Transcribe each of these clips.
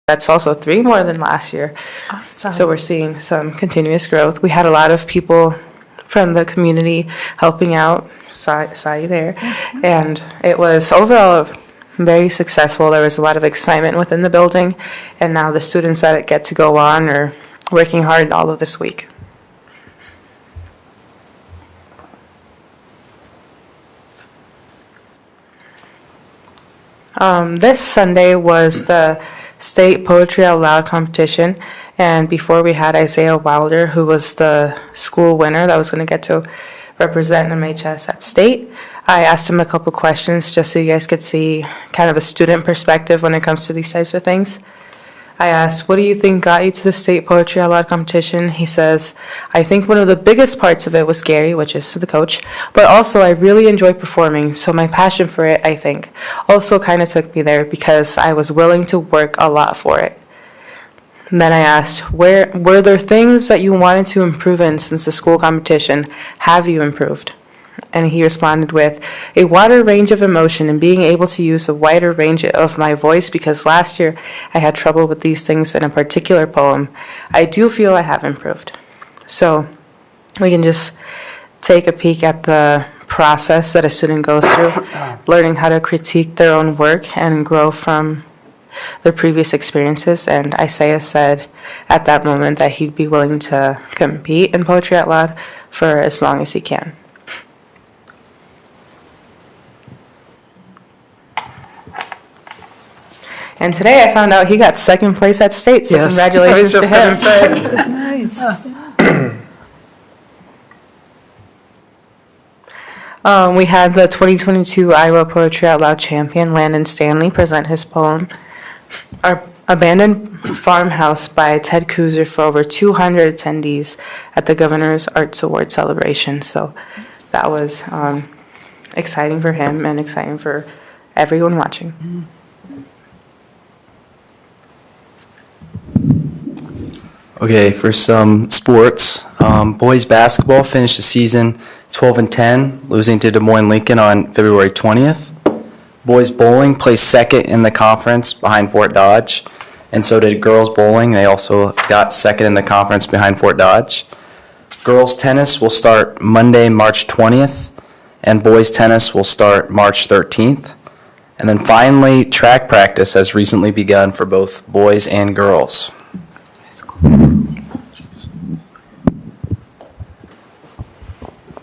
That's also 3 more than last year. Awesome. So we're seeing some continuous growth. We had a lot of people from the community helping out. Saw you there. And it was overall very successful. There was a lot of excitement within the building. And now the students that get to go on are working hard all of this week. This Sunday was the State Poetry Out Loud competition, and before we had Isaiah Wilder, who was the school winner that was going to get to represent MHS at state. I asked him a couple questions just so you guys could see kind of a student perspective when it comes to these types of things. I asked, what do you think got you to the State Poetry Out Loud competition? He says, I think one of the biggest parts of it was Gary, which is the coach, but also I really enjoy performing, so my passion for it, I think, also kind of took me there because I was willing to work a lot for it. And then I asked, were there things that you wanted to improve in since the school competition? Have you improved? And he responded with a wider range of emotion and being able to use a wider range of my voice because last year I had trouble with these things in a particular poem. I do feel I have improved. So we can just take a peek at the process that a student goes through, learning how to critique their own work and grow from their previous experiences. And Isaiah said at that moment that he'd be willing to compete in Poetry Out Loud for as long as he can. And today I found out he got second place at state, so Yes. congratulations I to was just him. going to say. That's nice. We had the 2022 Iowa Poetry Out Loud champion, Landon Stanley, present his poem, Our Abandoned Farmhouse by Ted Kuzer for over 200 attendees at the Governor's Arts Award celebration. So that was exciting for him and exciting for everyone watching. Okay, for some sports, boys basketball finished the season 12-10, losing to Des Moines Lincoln on February 20th. Boys bowling placed second in the conference behind Fort Dodge, and so did girls bowling. They also got second in the conference behind Fort Dodge. Girls tennis will start Monday, March 20th, and boys tennis will start March 13th. And then finally, track practice has recently begun for both boys and girls.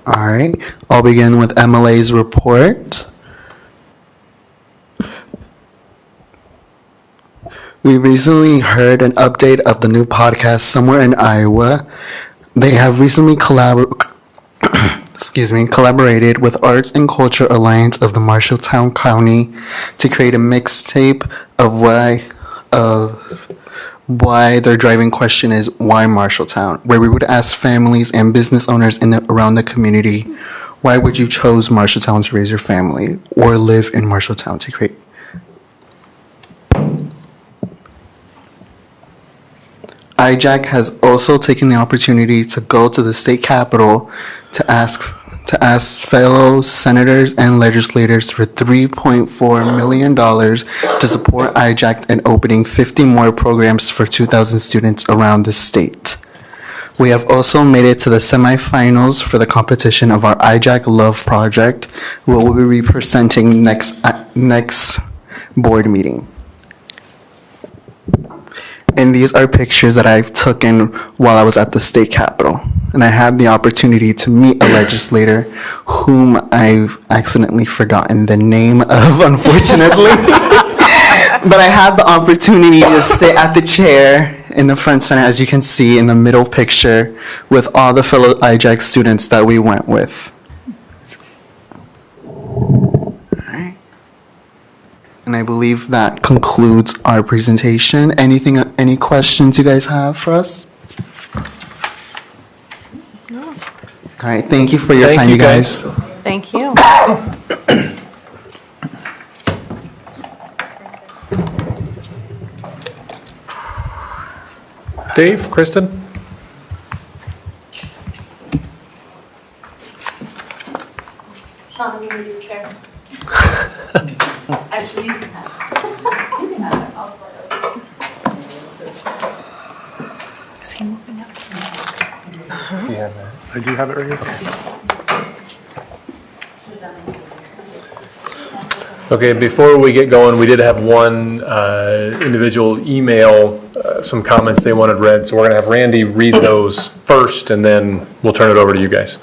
All right, I'll begin with MLA's report. We recently heard an update of the new podcast, Somewhere in Iowa. They have recently collaborated with Arts and Culture Alliance of the Marshalltown County to create a mixtape of why their driving question is why Marshalltown, where we would ask families and business owners around the community, why would you chose Marshalltown to raise your family or live in Marshalltown to create? IJAC has also taken the opportunity to go to the state capitol to ask fellow senators and legislators for $3.4 million to support IJAC in opening 50 more programs for 2,000 students around the state. We have also made it to the semifinals for the competition of our IJAC Love Project, who will be presenting next board meeting. And these are pictures that I've taken while I was at the state capitol. And I had the opportunity to meet a legislator whom I've accidentally forgotten the name of, unfortunately. But I had the opportunity to sit at the chair in the front center, as you can see in the middle picture, with all the fellow IJAC students that we went with. And I believe that concludes our presentation. Any questions you guys have for us? No. All right, thank you for your time, you guys. Thank you. Dave, Kristen? Sean, you need your chair. Actually, you can have it. You can have it. I'll slide over. I do have it right here. Okay, before we get going, we did have one individual email some comments they wanted read, so we're going to have Randy read those first, and then we'll turn it over to you guys.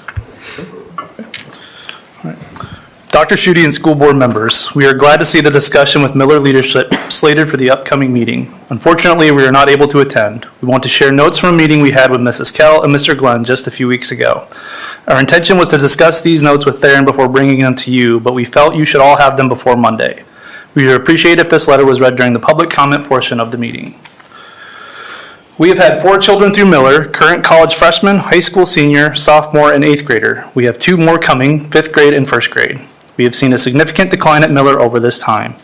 Dr. Schutte and school board members, we are glad to see the discussion with Miller leadership slated for the upcoming meeting. Unfortunately, we are not able to attend. We want to share notes from a meeting we had with Mrs. Kell and Mr. Glenn just a few weeks ago. Our intention was to discuss these notes with Theron before bringing them to you, but we felt you should all have them before Monday. We would appreciate if this letter was read during the public comment portion of the meeting. We have had 4 children through Miller, current college freshman, high school senior, sophomore, and 8th grader. We have 2 more coming, 5th grade and 1st grade. We have seen a significant decline at Miller over this time.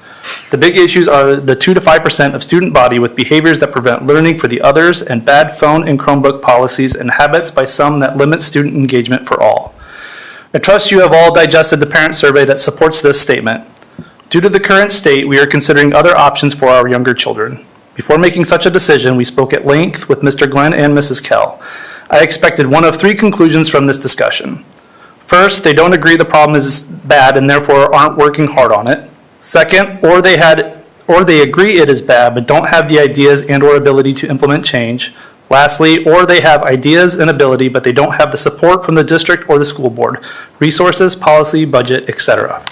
The big issues are the 2 to 5% of student body with behaviors that prevent learning for the others and bad phone and Chromebook policies and habits by some that limit student engagement for all. I trust you have all digested the parent survey that supports this statement. Due to the current state, we are considering other options for our younger children. Before making such a decision, we spoke at length with Mr. Glenn and Mrs. Kell. I expected one of 3 conclusions from this discussion. First, they don't agree the problem is bad and therefore aren't working hard on it. Second, or they agree it is bad but don't have the ideas and or ability to implement change. Lastly, or they have ideas and ability but they don't have the support from the district or the school board, resources, policy, budget, etc.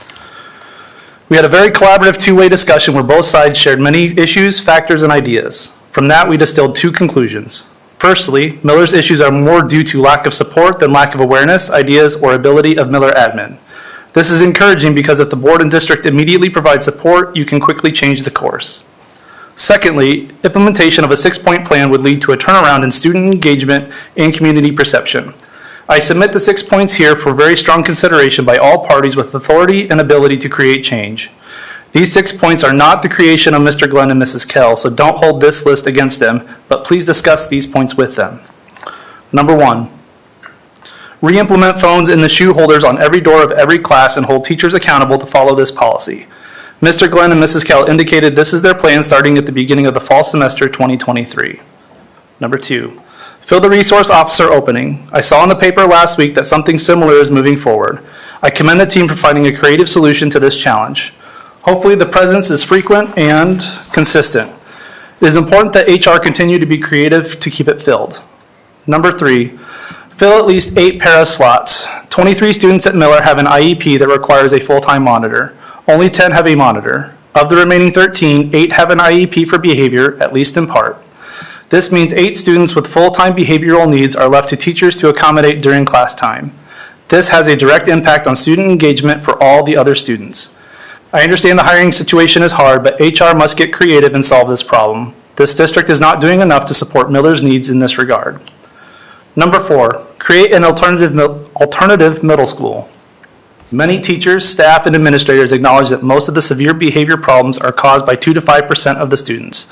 We had a very collaborative 2-way discussion where both sides shared many issues, factors, and ideas. From that, we distilled 2 conclusions. Firstly, Miller's issues are more due to lack of support than lack of awareness, ideas, or ability of Miller admin. This is encouraging because if the board and district immediately provide support, you can quickly change the course. Secondly, implementation of a 6-point plan would lead to a turnaround in student engagement and community perception. I submit the 6 points here for very strong consideration by all parties with authority and ability to create change. These 6 points are not the creation of Mr. Glenn and Mrs. Kell, so don't hold this list against them, but please discuss these points with them. Number 1, re-implement phones in the shoe holders on every door of every class and hold teachers accountable to follow this policy. Mr. Glenn and Mrs. Kell indicated this is their plan starting at the beginning of the fall semester 2023. Number 2, fill the resource officer opening. I saw in the paper last week that something similar is moving forward. I commend the team for finding a creative solution to this challenge. Hopefully the presence is frequent and consistent. It is important that HR continue to be creative to keep it filled. Number 3, fill at least 8 para slots. 23 students at Miller have an IEP that requires a full-time monitor. Only 10 have a monitor. Of the remaining 13, 8 have an IEP for behavior, at least in part. This means 8 students with full-time behavioral needs are left to teachers to accommodate during class time. This has a direct impact on student engagement for all the other students. I understand the hiring situation is hard, but HR must get creative and solve this problem. This district is not doing enough to support Miller's needs in this regard. Number 4, create an alternative middle school. Many teachers, staff, and administrators acknowledge that most of the severe behavior problems are caused by 2 to 5% of the students.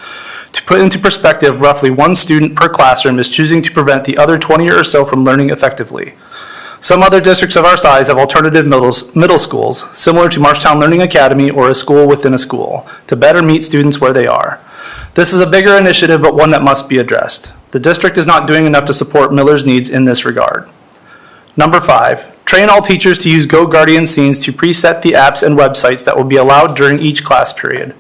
To put into perspective, roughly 1 student per classroom is choosing to prevent the other 20 or so from learning effectively. Some other districts of our size have alternative middle schools, similar to Marshtown Learning Academy or a school within a school, to better meet students where they are. This is a bigger initiative, but one that must be addressed. The district is not doing enough to support Miller's needs in this regard. Number 5, train all teachers to use GoGuardian scenes to preset the apps and websites that will be allowed during each class period.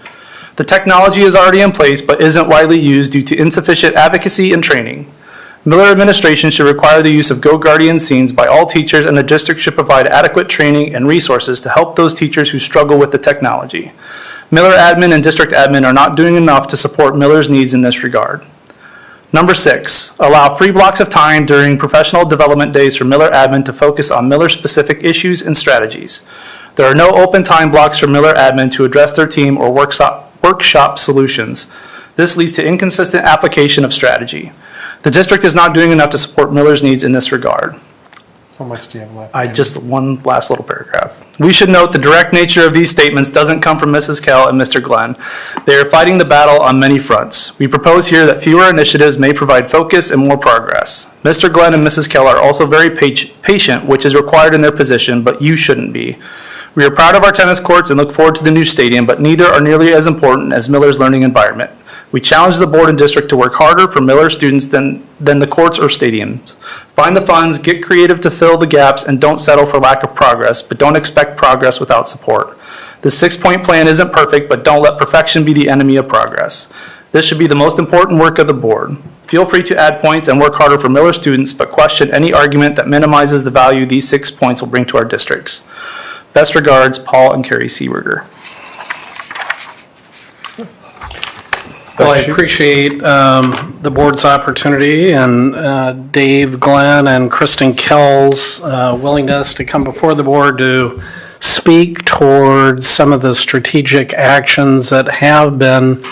The technology is already in place, but isn't widely used due to insufficient advocacy and training. Miller administration should require the use of GoGuardian scenes by all teachers, and the district should provide adequate training and resources to help those teachers who struggle with the technology. Miller admin and district admin are not doing enough to support Miller's needs in this regard. Number 6, allow free blocks of time during professional development days for Miller admin to focus on Miller-specific issues and strategies. There are no open time blocks for Miller admin to address their team or workshop solutions. This leads to inconsistent application of strategy. The district is not doing enough to support Miller's needs in this regard. How much do you have left? Just one last little paragraph. We should note the direct nature of these statements doesn't come from Mrs. Kell and Mr. Glenn. They are fighting the battle on many fronts. We propose here that fewer initiatives may provide focus and more progress. Mr. Glenn and Mrs. Kell are also very patient, which is required in their position, but you shouldn't be. We are proud of our tennis courts and look forward to the new stadium, but neither are nearly as important as Miller's learning environment. We challenge the board and district to work harder for Miller students than the courts or stadiums. Find the funds, get creative to fill the gaps, and don't settle for lack of progress, but don't expect progress without support. The 6-point plan isn't perfect, but don't let perfection be the enemy of progress. This should be the most important work of the board. Feel free to add points and work harder for Miller students, but question any argument that minimizes the value these 6 points will bring to our districts. Best regards, Paul and Carrie Seeberger. Well, I appreciate the board's opportunity and Dave Glenn and Kristen Kell's willingness to come before the board to speak towards some of the strategic actions that have been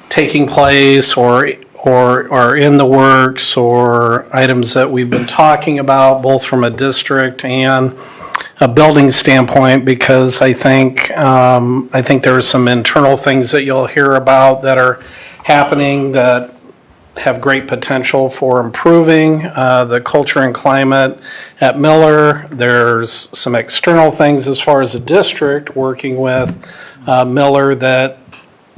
taking place or are in the works, or items that we've been talking about, both from a district and a building standpoint, because I think there are some internal things that you'll hear about that are happening that have great potential for improving the culture and climate at Miller. There's some external things as far as the district working with Miller that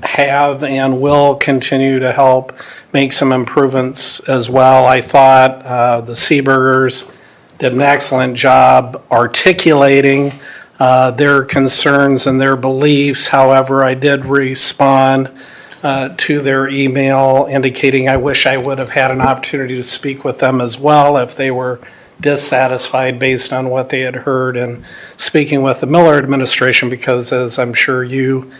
have and will continue to help make some improvements as well. I thought the Seebergers did an excellent job articulating their concerns and their beliefs. However, I did respond to their email indicating I wish I would have had an opportunity to speak with them as well if they were dissatisfied based on what they had heard in speaking with the Miller administration, because as I'm sure you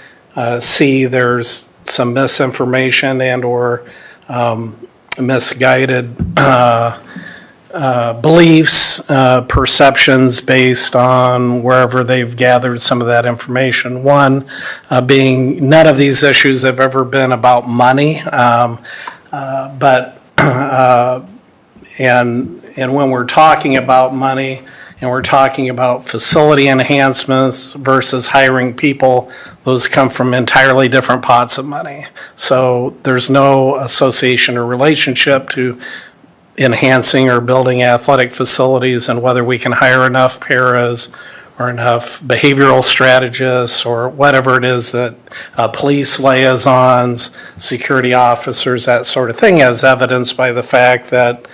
see, there's some misinformation and or misguided beliefs, perceptions based on wherever they've gathered some of that information. One being none of these issues have ever been about money, but and when we're talking about money and we're talking about facility enhancements versus hiring people, those come from entirely different pots of money. So there's no association or relationship to enhancing or building athletic facilities and whether we can hire enough paras or enough behavioral strategists or whatever it is that police liaisons, security officers, that sort of thing, as evidenced by the fact that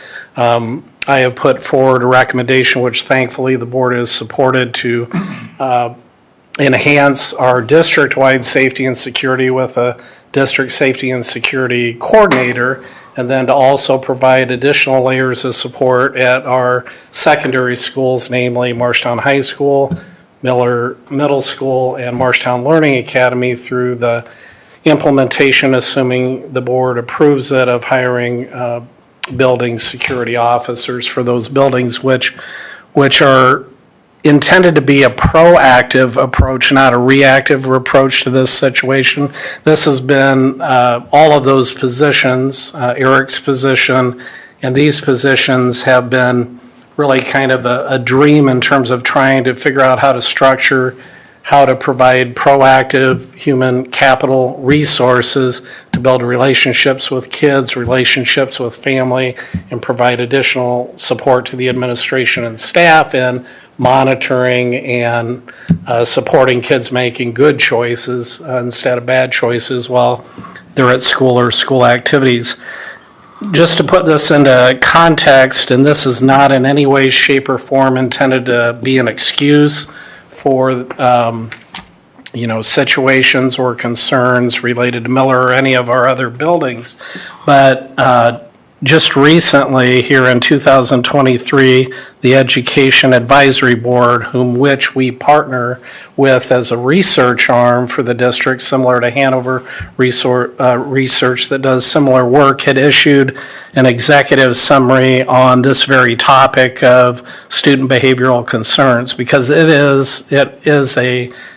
I have put forward a recommendation, which thankfully the board has supported, to enhance our district-wide safety and security with a district safety and security coordinator, and then to also provide additional layers of support at our secondary schools, namely Marshtown High School, Miller Middle School, and Marshtown Learning Academy, through the implementation, assuming the board approves it, of hiring building security officers for those buildings, which are intended to be a proactive approach, not a reactive approach to this situation. This has been all of those positions, Eric's position, and these positions have been really kind of a dream in terms of trying to figure out how to structure, how to provide proactive human capital resources to build relationships with kids, relationships with family, and provide additional support to the administration and staff in monitoring and supporting kids making good choices instead of bad choices while they're at school or school activities. Just to put this into context, and this is not in any way, shape, or form intended to be an excuse for situations or concerns related to Miller or any of our other buildings, but just recently, here in 2023, the Education Advisory Board, which we partner with as a research arm for the district, similar to Hanover Research that does similar work, had issued an executive summary on this very topic of student behavioral concerns, because it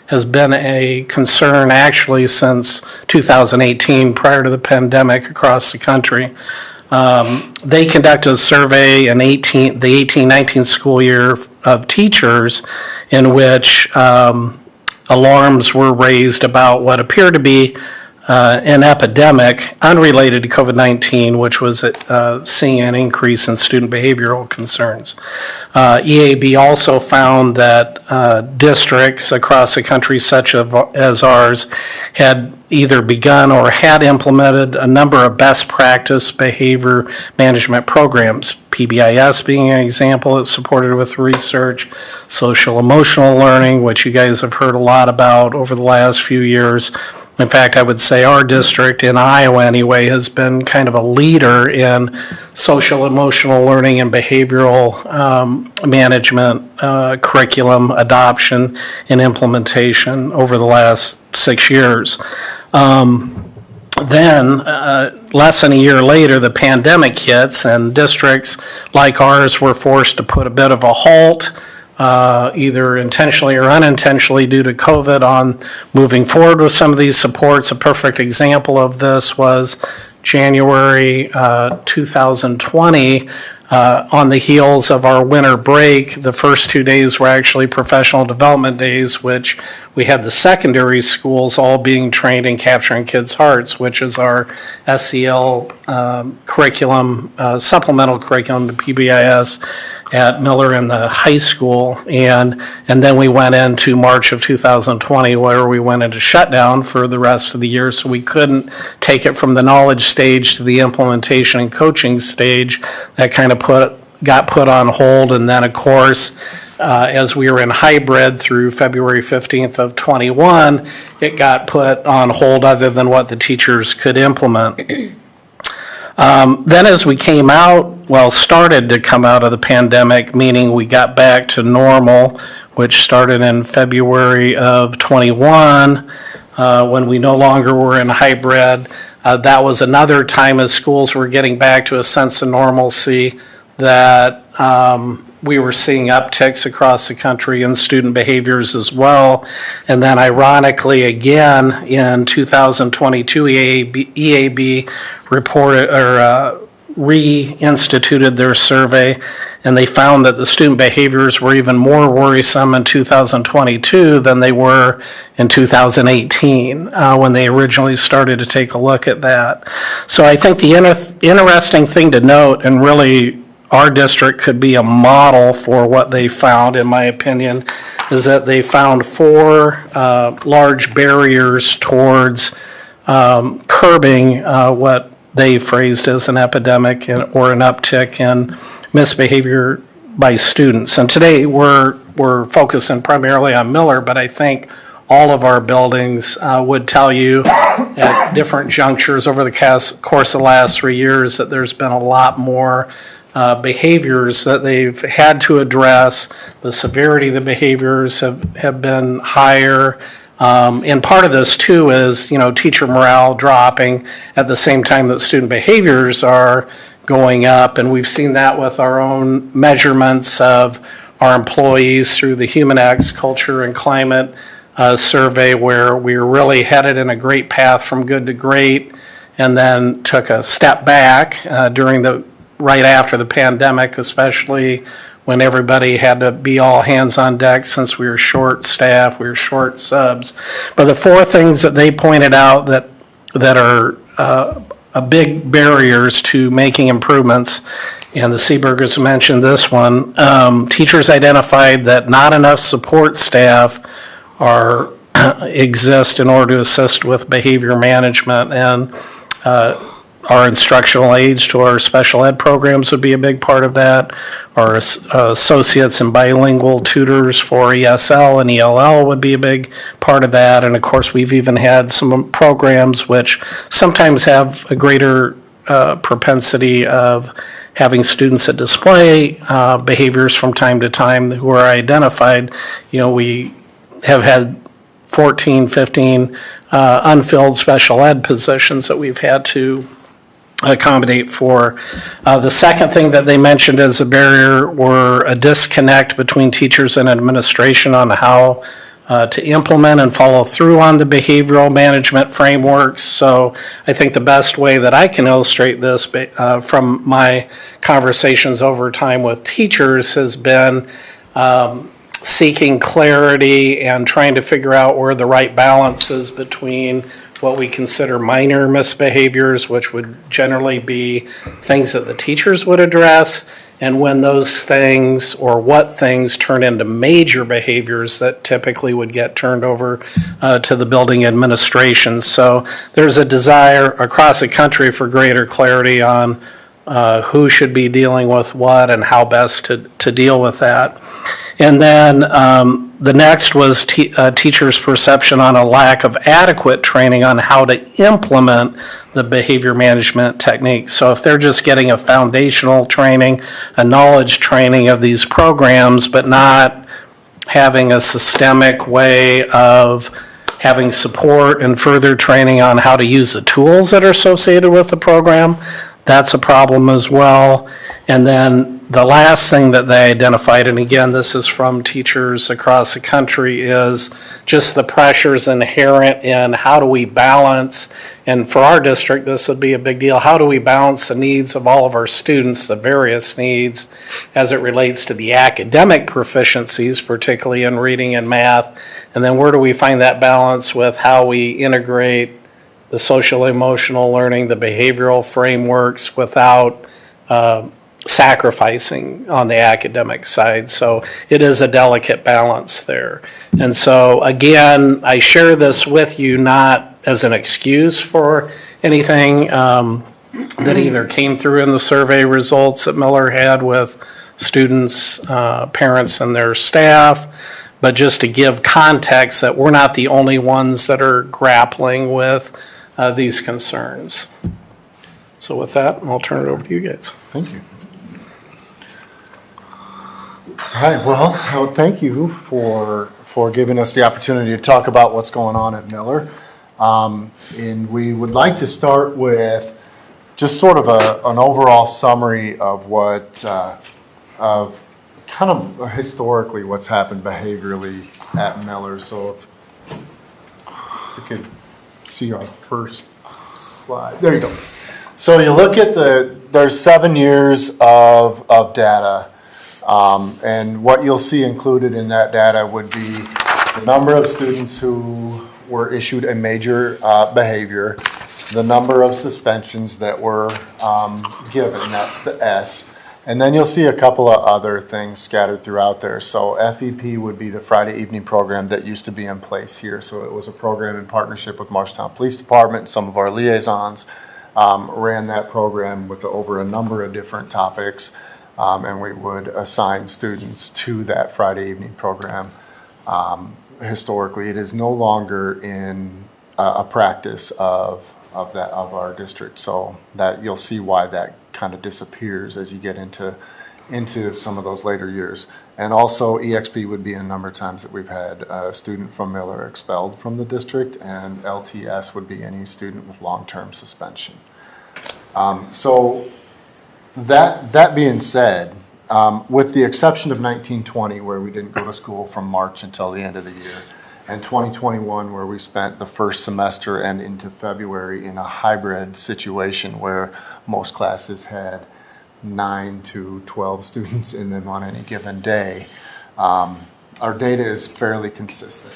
has been a concern actually since 2018, prior to the pandemic, across the country. They conducted a survey in the 18-19 school year of teachers in which alarms were raised about what appeared to be an epidemic unrelated to COVID-19, which was seeing an increase in student behavioral concerns. EAB also found that districts across the country, such as ours, had either begun or had implemented a number of best practice behavior management programs, PBIS being an example that's supported with research, social emotional learning, which you guys have heard a lot about over the last few years. In fact, I would say our district in Iowa anyway has been kind of a leader in social emotional learning and behavioral management curriculum adoption and implementation over the last 6 years. Then, less than a year later, the pandemic hits, and districts like ours were forced to put a bit of a halt, either intentionally or unintentionally due to COVID, on moving forward with some of these supports. A perfect example of this was January 2020. On the heels of our winter break, the first 2 days were actually professional development days, which we had the secondary schools all being trained in capturing kids' hearts, which is our SEL curriculum, supplemental curriculum, the PBIS at Miller in the high school. And then we went into March of 2020 where we went into shutdown for the rest of the year, so we couldn't take it from the knowledge stage to the implementation and coaching stage. That kind of got put on hold. And then, of course, as we were in hybrid through February 15th of 21, it got put on hold other than what the teachers could implement. Then as we started to come out of the pandemic, meaning we got back to normal, which started in February of 21, when we no longer were in hybrid. That was another time as schools were getting back to a sense of normalcy that we were seeing upticks across the country in student behaviors as well. And then ironically, again, in 2022, EAB reported or reinstituted their survey, and they found that the student behaviors were even more worrisome in 2022 than they were in 2018 when they originally started to take a look at that. So I think the interesting thing to note, and really our district could be a model for what they found, in my opinion, is that they found 4 large barriers towards curbing what they phrased as an epidemic or an uptick in misbehavior by students. And today we're focusing primarily on Miller, but I think all of our buildings would tell you at different junctures over the course of the last 3 years that there's been a lot more behaviors that they've had to address. The severity of the behaviors have been higher. And part of this too is, teacher morale dropping at the same time that student behaviors are going up. And we've seen that with our own measurements of our employees through the Human X Culture and Climate survey, where we were really headed in a great path from good to great, and then took a step back right after the pandemic, especially when everybody had to be all hands on deck since we were short staff, we were short subs. But the 4 things that they pointed out that are big barriers to making improvements, and the Seaburgers mentioned this one, teachers identified that not enough support staff exist in order to assist with behavior management, and our instructional aides to our special ed programs would be a big part of that. Our associates and bilingual tutors for ESL and ELL would be a big part of that. And of course, we've even had some programs which sometimes have a greater propensity of having students that display behaviors from time to time who are identified. We have had 14, 15 unfilled special ed positions that we've had to accommodate for. The second thing that they mentioned as a barrier were a disconnect between teachers and administration on how to implement and follow through on the behavioral management frameworks. So I think the best way that I can illustrate this from my conversations over time with teachers has been seeking clarity and trying to figure out where the right balance is between what we consider minor misbehaviors, which would generally be things that the teachers would address, and when those things or what things turn into major behaviors that typically would get turned over to the building administration. So there's a desire across the country for greater clarity on who should be dealing with what and how best to deal with that. And then the next was teachers' perception on a lack of adequate training on how to implement the behavior management techniques. So if they're just getting a foundational training, a knowledge training of these programs, but not having a systemic way of having support and further training on how to use the tools that are associated with the program, that's a problem as well. And then the last thing that they identified, and again, this is from teachers across the country, is just the pressures inherent in how do we balance, and for our district, this would be a big deal, how do we balance the needs of all of our students, the various needs, as it relates to the academic proficiencies, particularly in reading and math, and then where do we find that balance with how we integrate the social emotional learning, the behavioral frameworks without sacrificing on the academic side. So it is a delicate balance there. And so again, I share this with you not as an excuse for anything that either came through in the survey results that Miller had with students, parents, and their staff, but just to give context that we're not the only ones that are grappling with these concerns. So with that, I'll turn it over to you guys. Thank you. All right, well, thank you for giving us the opportunity to talk about what's going on at Miller. And we would like to start with just sort of an overall summary of what, of kind of historically what's happened behaviorally at Miller. So if we could see our first slide. There you go. So you look at there's 7 years of data. And what you'll see included in that data would be the number of students who were issued a major behavior, the number of suspensions that were given, that's the S, and then you'll see a couple of other things scattered throughout there. So FEP would be the Friday evening program that used to be in place here. So it was a program in partnership with Marshtown Police Department. Some of our liaisons ran that program with over a number of different topics. And we would assign students to that Friday evening program. Historically, it is no longer in a practice of our district, so that you'll see why that kind of disappears as you get into some of those later years. And also, EXP would be a number of times that we've had a student from Miller expelled from the district, and LTS would be any student with long-term suspension. So that being said, with the exception of 1920, where we didn't go to school from March until the end of the year, and 2021, where we spent the first semester and into February in a hybrid situation where most classes had 9 to 12 students in them on any given day, our data is fairly consistent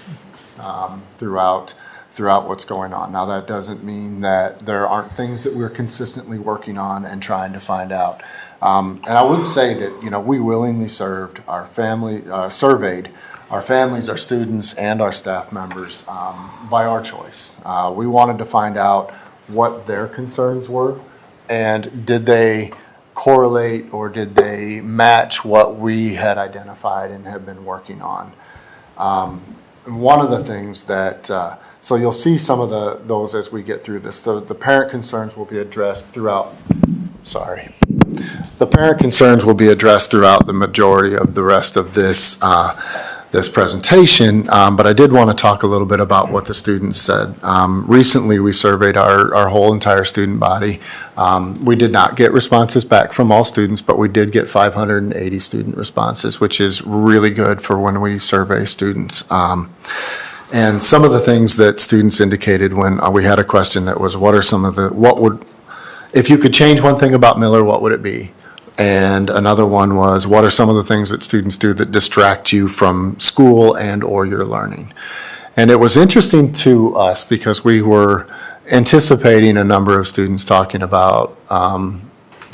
throughout what's going on. Now, that doesn't mean that there aren't things that we're consistently working on and trying to find out. And I would say that, we willingly surveyed our families, our students, and our staff members by our choice. We wanted to find out what their concerns were, and did they correlate or did they match what we had identified and have been working on. One of the things that so you'll see some of those as we get through this. The parent concerns will be addressed throughout. The parent concerns will be addressed throughout the majority of the rest of this presentation. But I did want to talk a little bit about what the students said. Recently, we surveyed our whole entire student body. We did not get responses back from all students, but we did get 580 student responses, which is really good for when we survey students. And some of the things that students indicated when we had a question that was, if you could change one thing about Miller, what would it be? And another one was, what are some of the things that students do that distract you from school and or your learning? And it was interesting to us because we were anticipating a number of students talking about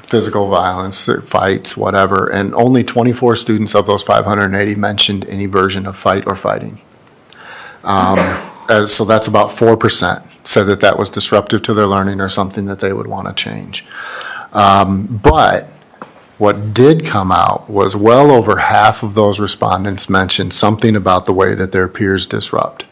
physical violence, fights, whatever, and only 24 students of those 580 mentioned any version of fight or fighting. So that's about 4% said that that was disruptive to their learning or something that they would want to change. But what did come out was well over half of those respondents mentioned something about the way that their peers disrupt.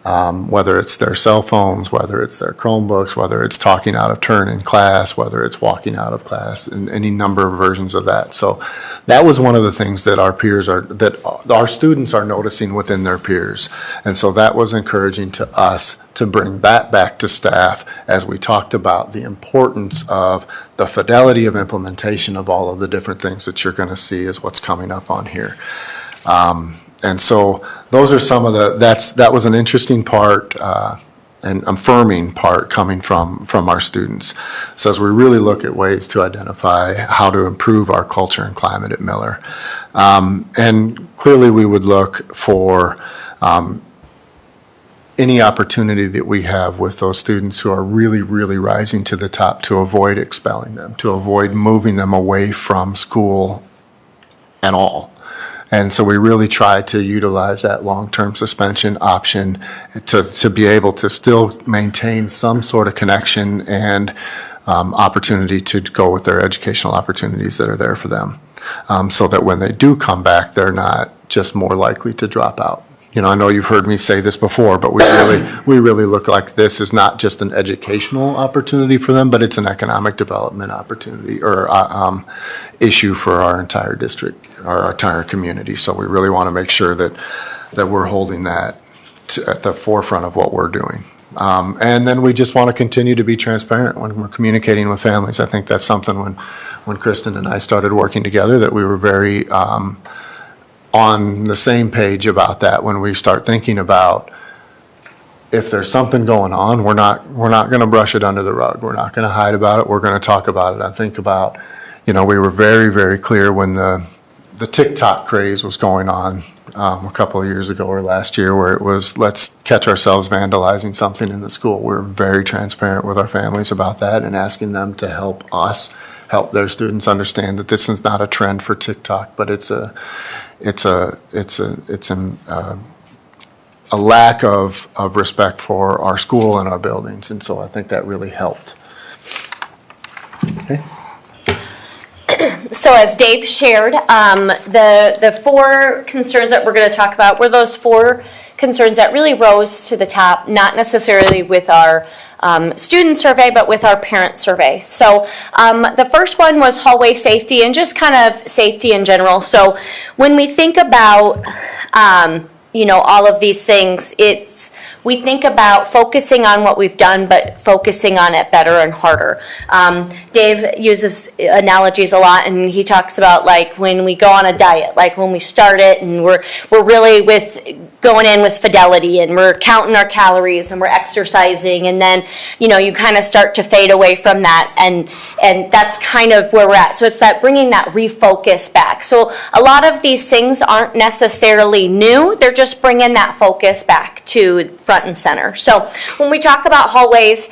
Whether it's their cell phones, whether it's their Chromebooks, whether it's talking out of turn in class, whether it's walking out of class, and any number of versions of that. So that was one of the things that our students are noticing within their peers. And so that was encouraging to us to bring that back to staff as we talked about the importance of the fidelity of implementation of all of the different things that you're going to see is what's coming up on here. And so those are some of that was an interesting part and affirming part coming from our students. So as we really look at ways to identify how to improve our culture and climate at Miller. And clearly we would look for any opportunity that we have with those students who are really, really rising to the top to avoid expelling them, to avoid moving them away from school at all. And so we really try to utilize that long-term suspension option to be able to still maintain some sort of connection and opportunity to go with their educational opportunities that are there for them. So that when they do come back, they're not just more likely to drop out. You know, I know you've heard me say this before, but we really look like this is not just an educational opportunity for them, but it's an economic development opportunity or issue for our entire district, our entire community. So we really want to make sure that we're holding that at the forefront of what we're doing. And then we just want to continue to be transparent when we're communicating with families. I think that's something when Kristen and I started working together that we were very on the same page about that. When we start thinking about if there's something going on, we're not going to brush it under the rug. We're not going to hide about it. We're going to talk about it. I think about, we were very, very clear when the TikTok craze was going on a couple of years ago or last year, where it was, let's catch ourselves vandalizing something in the school. We're very transparent with our families about that and asking them to help us help their students understand that this is not a trend for TikTok, but it's a lack of respect for our school and our buildings, and so I think that really helped. Okay. So as Dave shared, the four concerns that we're going to talk about were those four concerns that really rose to the top, not necessarily with our student survey, but with our parent survey. So the first one was hallway safety and just kind of safety in general. So when we think about, all of these things, we think about focusing on what we've done, but focusing on it better and harder. Dave uses analogies a lot, and he talks about like when we go on a diet, like when we start it, and we're really going in with fidelity, and we're counting our calories, and we're exercising, and then you kind of start to fade away from that, and that's kind of where we're at. So it's that bringing that refocus back. So a lot of these things aren't necessarily new; they're just bringing that focus back to front and center. So when we talk about hallways,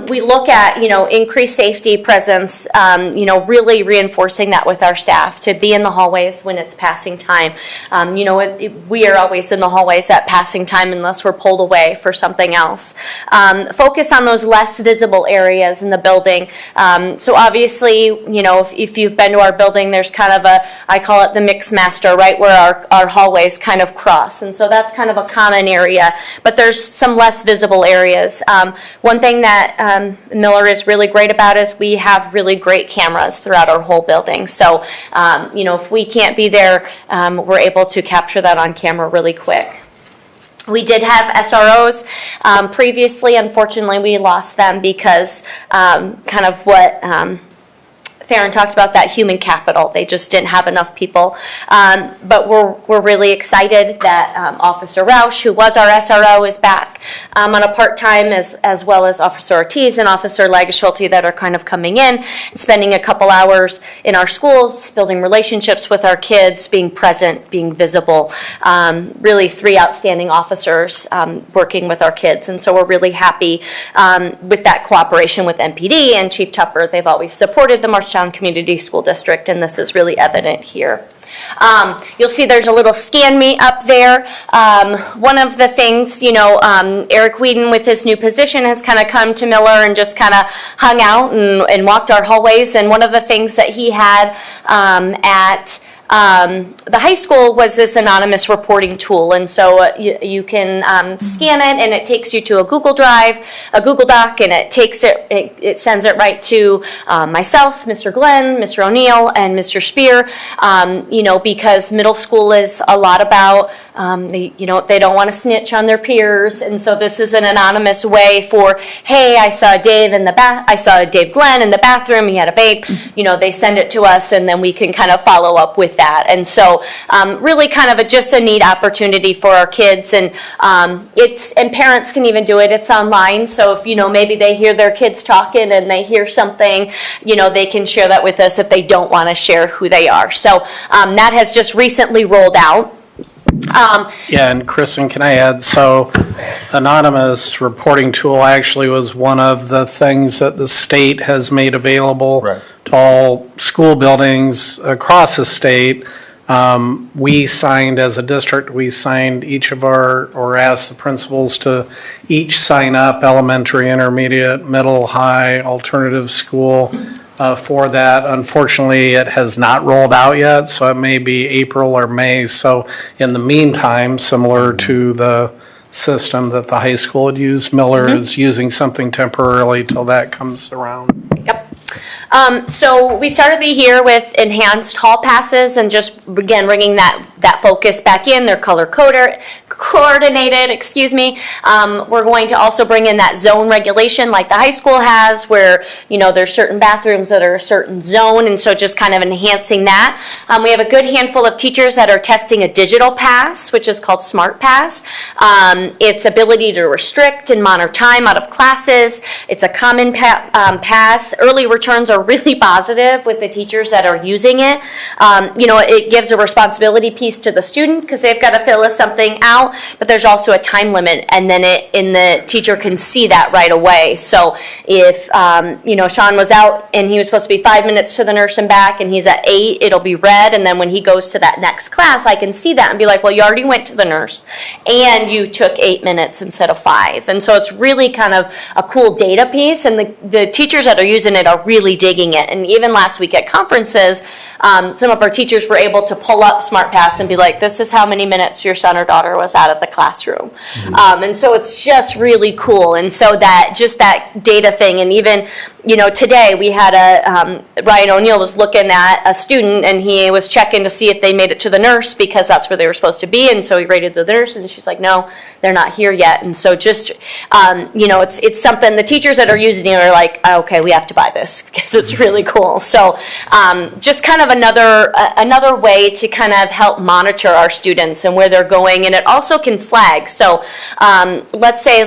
we look at increased safety presence, really reinforcing that with our staff to be in the hallways when it's passing time. We are always in the hallways at passing time unless we're pulled away for something else. Focus on those less visible areas in the building. So obviously, if you've been to our building, there's kind of I call it the mix master, right, where our hallways kind of cross. And so that's kind of a common area, but there's some less visible areas. One thing that Miller is really great about is we have really great cameras throughout our whole building. So, if we can't be there, we're able to capture that on camera really quick. We did have SROs previously. Unfortunately, we lost them because kind of what Theron talked about that human capital. They just didn't have enough people. But we're really excited that Officer Roush, who was our SRO, is back on a part-time, as well as Officer Ortiz and Officer Lageschulte that are kind of coming in and spending a couple hours in our schools, building relationships with our kids, being present, being visible. Really 3 outstanding officers working with our kids. And so we're really happy with that cooperation with MPD and Chief Tupper. They've always supported the Marshtown Community School District, and this is really evident here. You'll see there's a little scan me up there. One of the things, Eric Whedon with his new position has kind of come to Miller and just kind of hung out and walked our hallways. And one of the things that he had at the high school was this anonymous reporting tool, and so you can scan it, and it takes you to a Google Drive, a Google Doc, and it sends it right to myself, Mr. Glenn, Mr. O'Neill, and Mr. Spear. Because middle school is a lot about they don't want to snitch on their peers, and so this is an anonymous way for, hey, I saw Dave Glenn in the bathroom. He had a vape. They send it to us, and then we can kind of follow up with that. And so really kind of just a neat opportunity for our kids, and parents can even do it. It's online, so if maybe they hear their kids talking and they hear something, they can share that with us if they don't want to share who they are. So that has just recently rolled out. Yeah, and Kristen, can I add, so anonymous reporting tool actually was one of the things that the state has made available to all school buildings across the state. We signed, as a district, each of or asked the principals to each sign up, elementary, intermediate, middle, high, alternative school, for that. Unfortunately, it has not rolled out yet, so it may be April or May. So in the meantime, similar to the system that the high school had used, Miller is using something temporarily till that comes around. Yep. So we started the year with enhanced hall passes and just, again, bringing that focus back in. They're coordinated, We're going to also bring in that zone regulation like the high school has, where, there's certain bathrooms that are a certain zone, and so just kind of enhancing that. We have a good handful of teachers that are testing a digital pass, which is called Smart Pass. Its ability to restrict and monitor time out of classes. It's a common pass. Early returns are really positive with the teachers that are using it. It gives a responsibility piece to the student because they've got to fill something out, but there's also a time limit, and then the teacher can see that right away. So if Sean was out and he was supposed to be 5 minutes to the nurse and back, and he's at 8, it'll be red, and then when he goes to that next class, I can see that and be like, well, you already went to the nurse, and you took 8 minutes instead of 5. And so it's really kind of a cool data piece, and the teachers that are using it are really digging it. And even last week at conferences, some of our teachers were able to pull up SmartPass and be like, this is how many minutes your son or daughter was out of the classroom. And so it's just really cool. And so that data thing, and even, today we had Ryan O'Neill was looking at a student, and he was checking to see if they made it to the nurse because that's where they were supposed to be. And so he rated the nurse, and she's like, no, they're not here yet. And so just, it's something the teachers that are using it are like, okay, we have to buy this because it's really cool. So just kind of another way to kind of help monitor our students and where they're going. And it also can flag. So let's say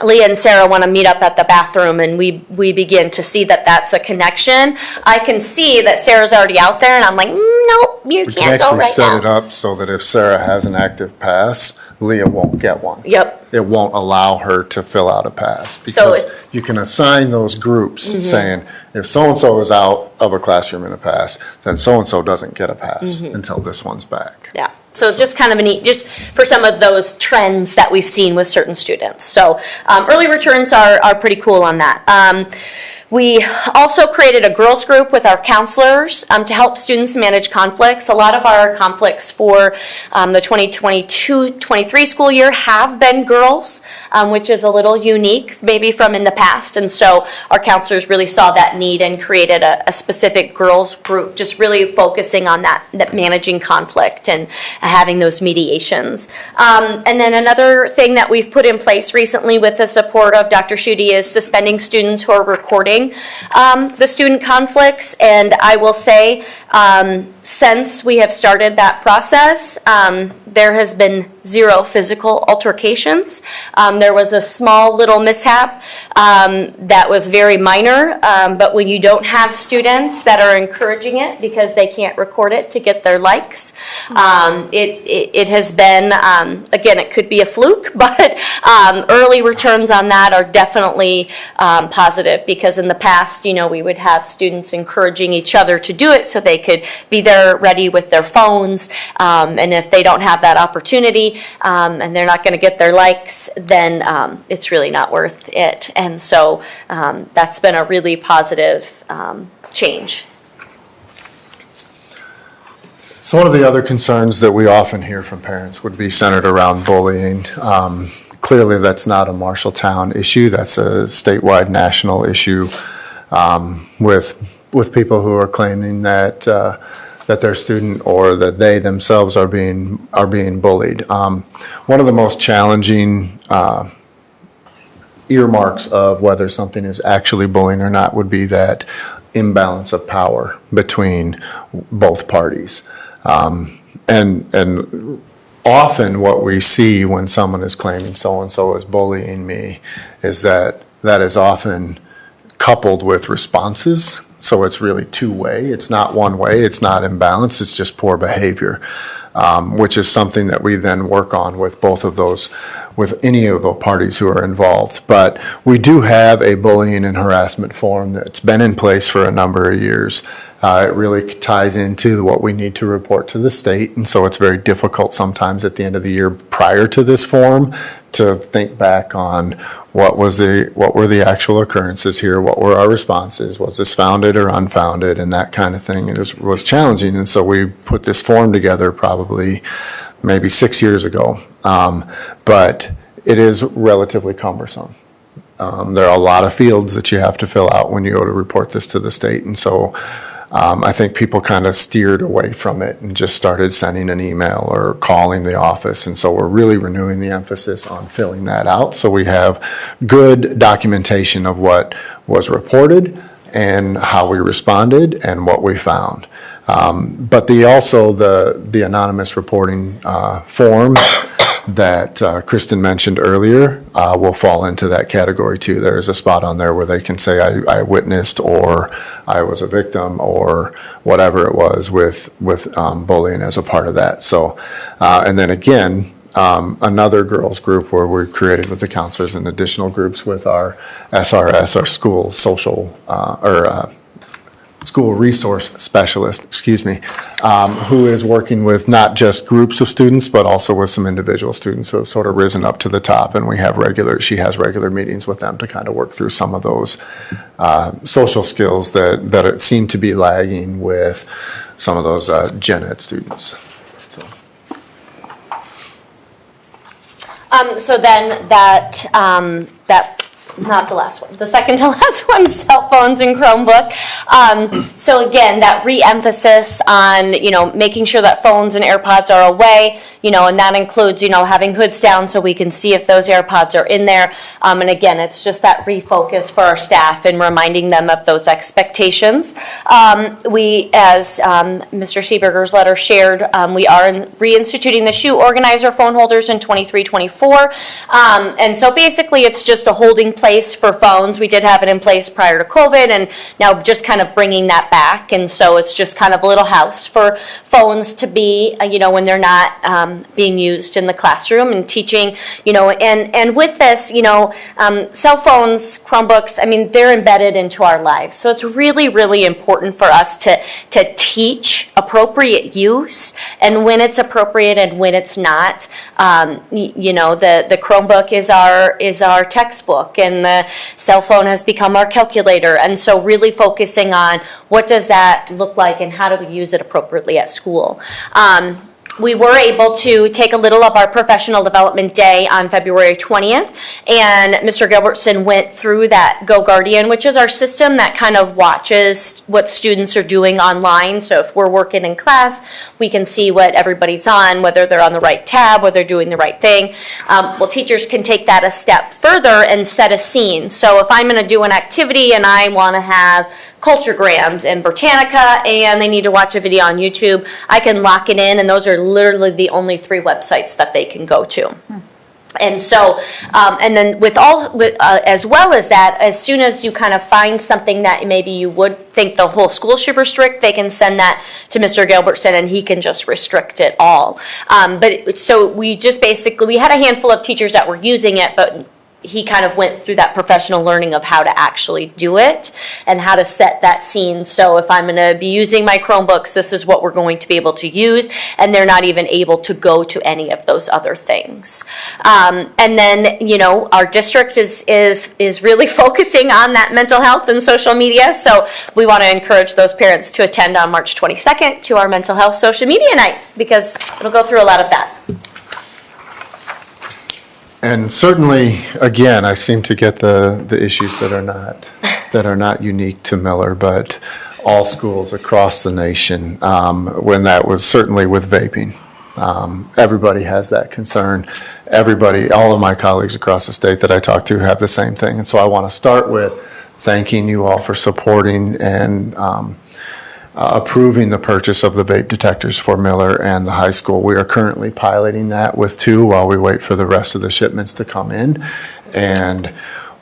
Leah and Sarah want to meet up at the bathroom, and we begin to see that that's a connection. I can see that Sarah's already out there, and I'm like, nope, you can't go right now. We can actually set it up so that if Sarah has an active pass, Leah won't get one. Yep. It won't allow her to fill out a pass because you can assign those groups saying, if so-and-so is out of a classroom in a pass, then so-and-so doesn't get a pass until this one's back. Yeah. So just kind of neat, just for some of those trends that we've seen with certain students. So early returns are pretty cool on that. We also created a girls group with our counselors to help students manage conflicts. A lot of our conflicts for the 2022-23 school year have been girls, which is a little unique maybe from in the past. And so our counselors really saw that need and created a specific girls group, just really focusing on that managing conflict and having those mediations. And then another thing that we've put in place recently with the support of Dr. Schutte is suspending students who are recording avoiding the student conflicts. And I will say, since we have started that process, there has been 0 physical altercations. There was a small little mishap that was very minor, but when you don't have students that are encouraging it because they can't record it to get their likes, it has been, again, it could be a fluke, but early returns on that are definitely positive, because in the past, we would have students encouraging each other to do it so they could be there ready with their phones, and if they don't have that opportunity, and they're not going to get their likes, then it's really not worth it. And so that's been a really positive change. So one of the other concerns that we often hear from parents would be centered around bullying. Clearly, that's not a Marshalltown issue. That's a statewide, national issue with people who are claiming that that their student or that they themselves are being bullied. One of the most challenging earmarks of whether something is actually bullying or not would be that imbalance of power between both parties. And often what we see when someone is claiming so-and-so is bullying me is that is often coupled with responses. So it's really two-way. It's not one way. It's not imbalance. It's just poor behavior, which is something that we then work on with both of those, with any of the parties who are involved. But we do have a bullying and harassment form that's been in place for a number of years. It really ties into what we need to report to the state, and so it's very difficult sometimes at the end of the year prior to this form to think back on what were the actual occurrences here, what were our responses, was this founded or unfounded, and that kind of thing. It was challenging, and so we put this form together probably maybe 6 years ago, but it is relatively cumbersome. There are a lot of fields that you have to fill out when you go to report this to the state, and so I think people kind of steered away from it and just started sending an email or calling the office. And so we're really renewing the emphasis on filling that out. So we have good documentation of what was reported and how we responded and what we found. But the anonymous reporting form that Kristen mentioned earlier will fall into that category too. There's a spot on there where they can say I witnessed, or I was a victim, or whatever it was with bullying as a part of that. So, and then again, another girls group where we've created with the counselors and additional groups with our SRS, our school social school resource specialist, who is working with not just groups of students, but also with some individual students who have sort of risen up to the top, and she has regular meetings with them to kind of work through some of those social skills that seem to be lagging with some of those gen ed students. So then that not the last one, the second to last one, cell phones and Chromebook. So again, that re-emphasis on, making sure that phones and AirPods are away, and that includes, having hoods down so we can see if those AirPods are in there. And again, it's just that refocus for our staff and reminding them of those expectations. We, as Mr. Seeberger's letter shared, we are reinstituting the shoe organizer phone holders in 23-24. And so basically it's just a holding place for phones. We did have it in place prior to COVID, and now just kind of bringing that back. And so it's just kind of a little house for phones to be, when they're not being used in the classroom and teaching, and with this, cell phones, Chromebooks, they're embedded into our lives. So it's really, really important for us to teach appropriate use, and when it's appropriate and when it's not. The Chromebook is our textbook, and the cell phone has become our calculator. And so really focusing on what does that look like and how do we use it appropriately at school. We were able to take a little of our professional development day on February 20th, and Mr. Gilbertson went through that Go Guardian, which is our system that kind of watches what students are doing online. So if we're working in class, we can see what everybody's on, whether they're on the right tab, whether they're doing the right thing. Well, teachers can take that a step further and set a scene. So if I'm going to do an activity and I want to have culturegrams and Britannica and they need to watch a video on YouTube, I can lock it in, and those are literally the only 3 websites that they can go to. And so, and then as well as that, as soon as you kind of find something that maybe you would think the whole school should restrict, they can send that to Mr. Gilbertson and he can just restrict it all. So we just basically, we had a handful of teachers that were using it, but he kind of went through that professional learning of how to actually do it and how to set that scene. So if I'm going to be using my Chromebooks, this is what we're going to be able to use, and they're not even able to go to any of those other things. And then, you know, our district is really focusing on that mental health and social media. So we want to encourage those parents to attend on March 22nd to our mental health social media night, because it'll go through a lot of that. And certainly, again, I seem to get the issues that are not unique to Miller, but all schools across the nation, when that was certainly with vaping. Everybody has that concern. Everybody, all of my colleagues across the state that I talk to have the same thing. And so I want to start with thanking you all for supporting and approving the purchase of the vape detectors for Miller and the high school. We are currently piloting that with 2 while we wait for the rest of the shipments to come in. And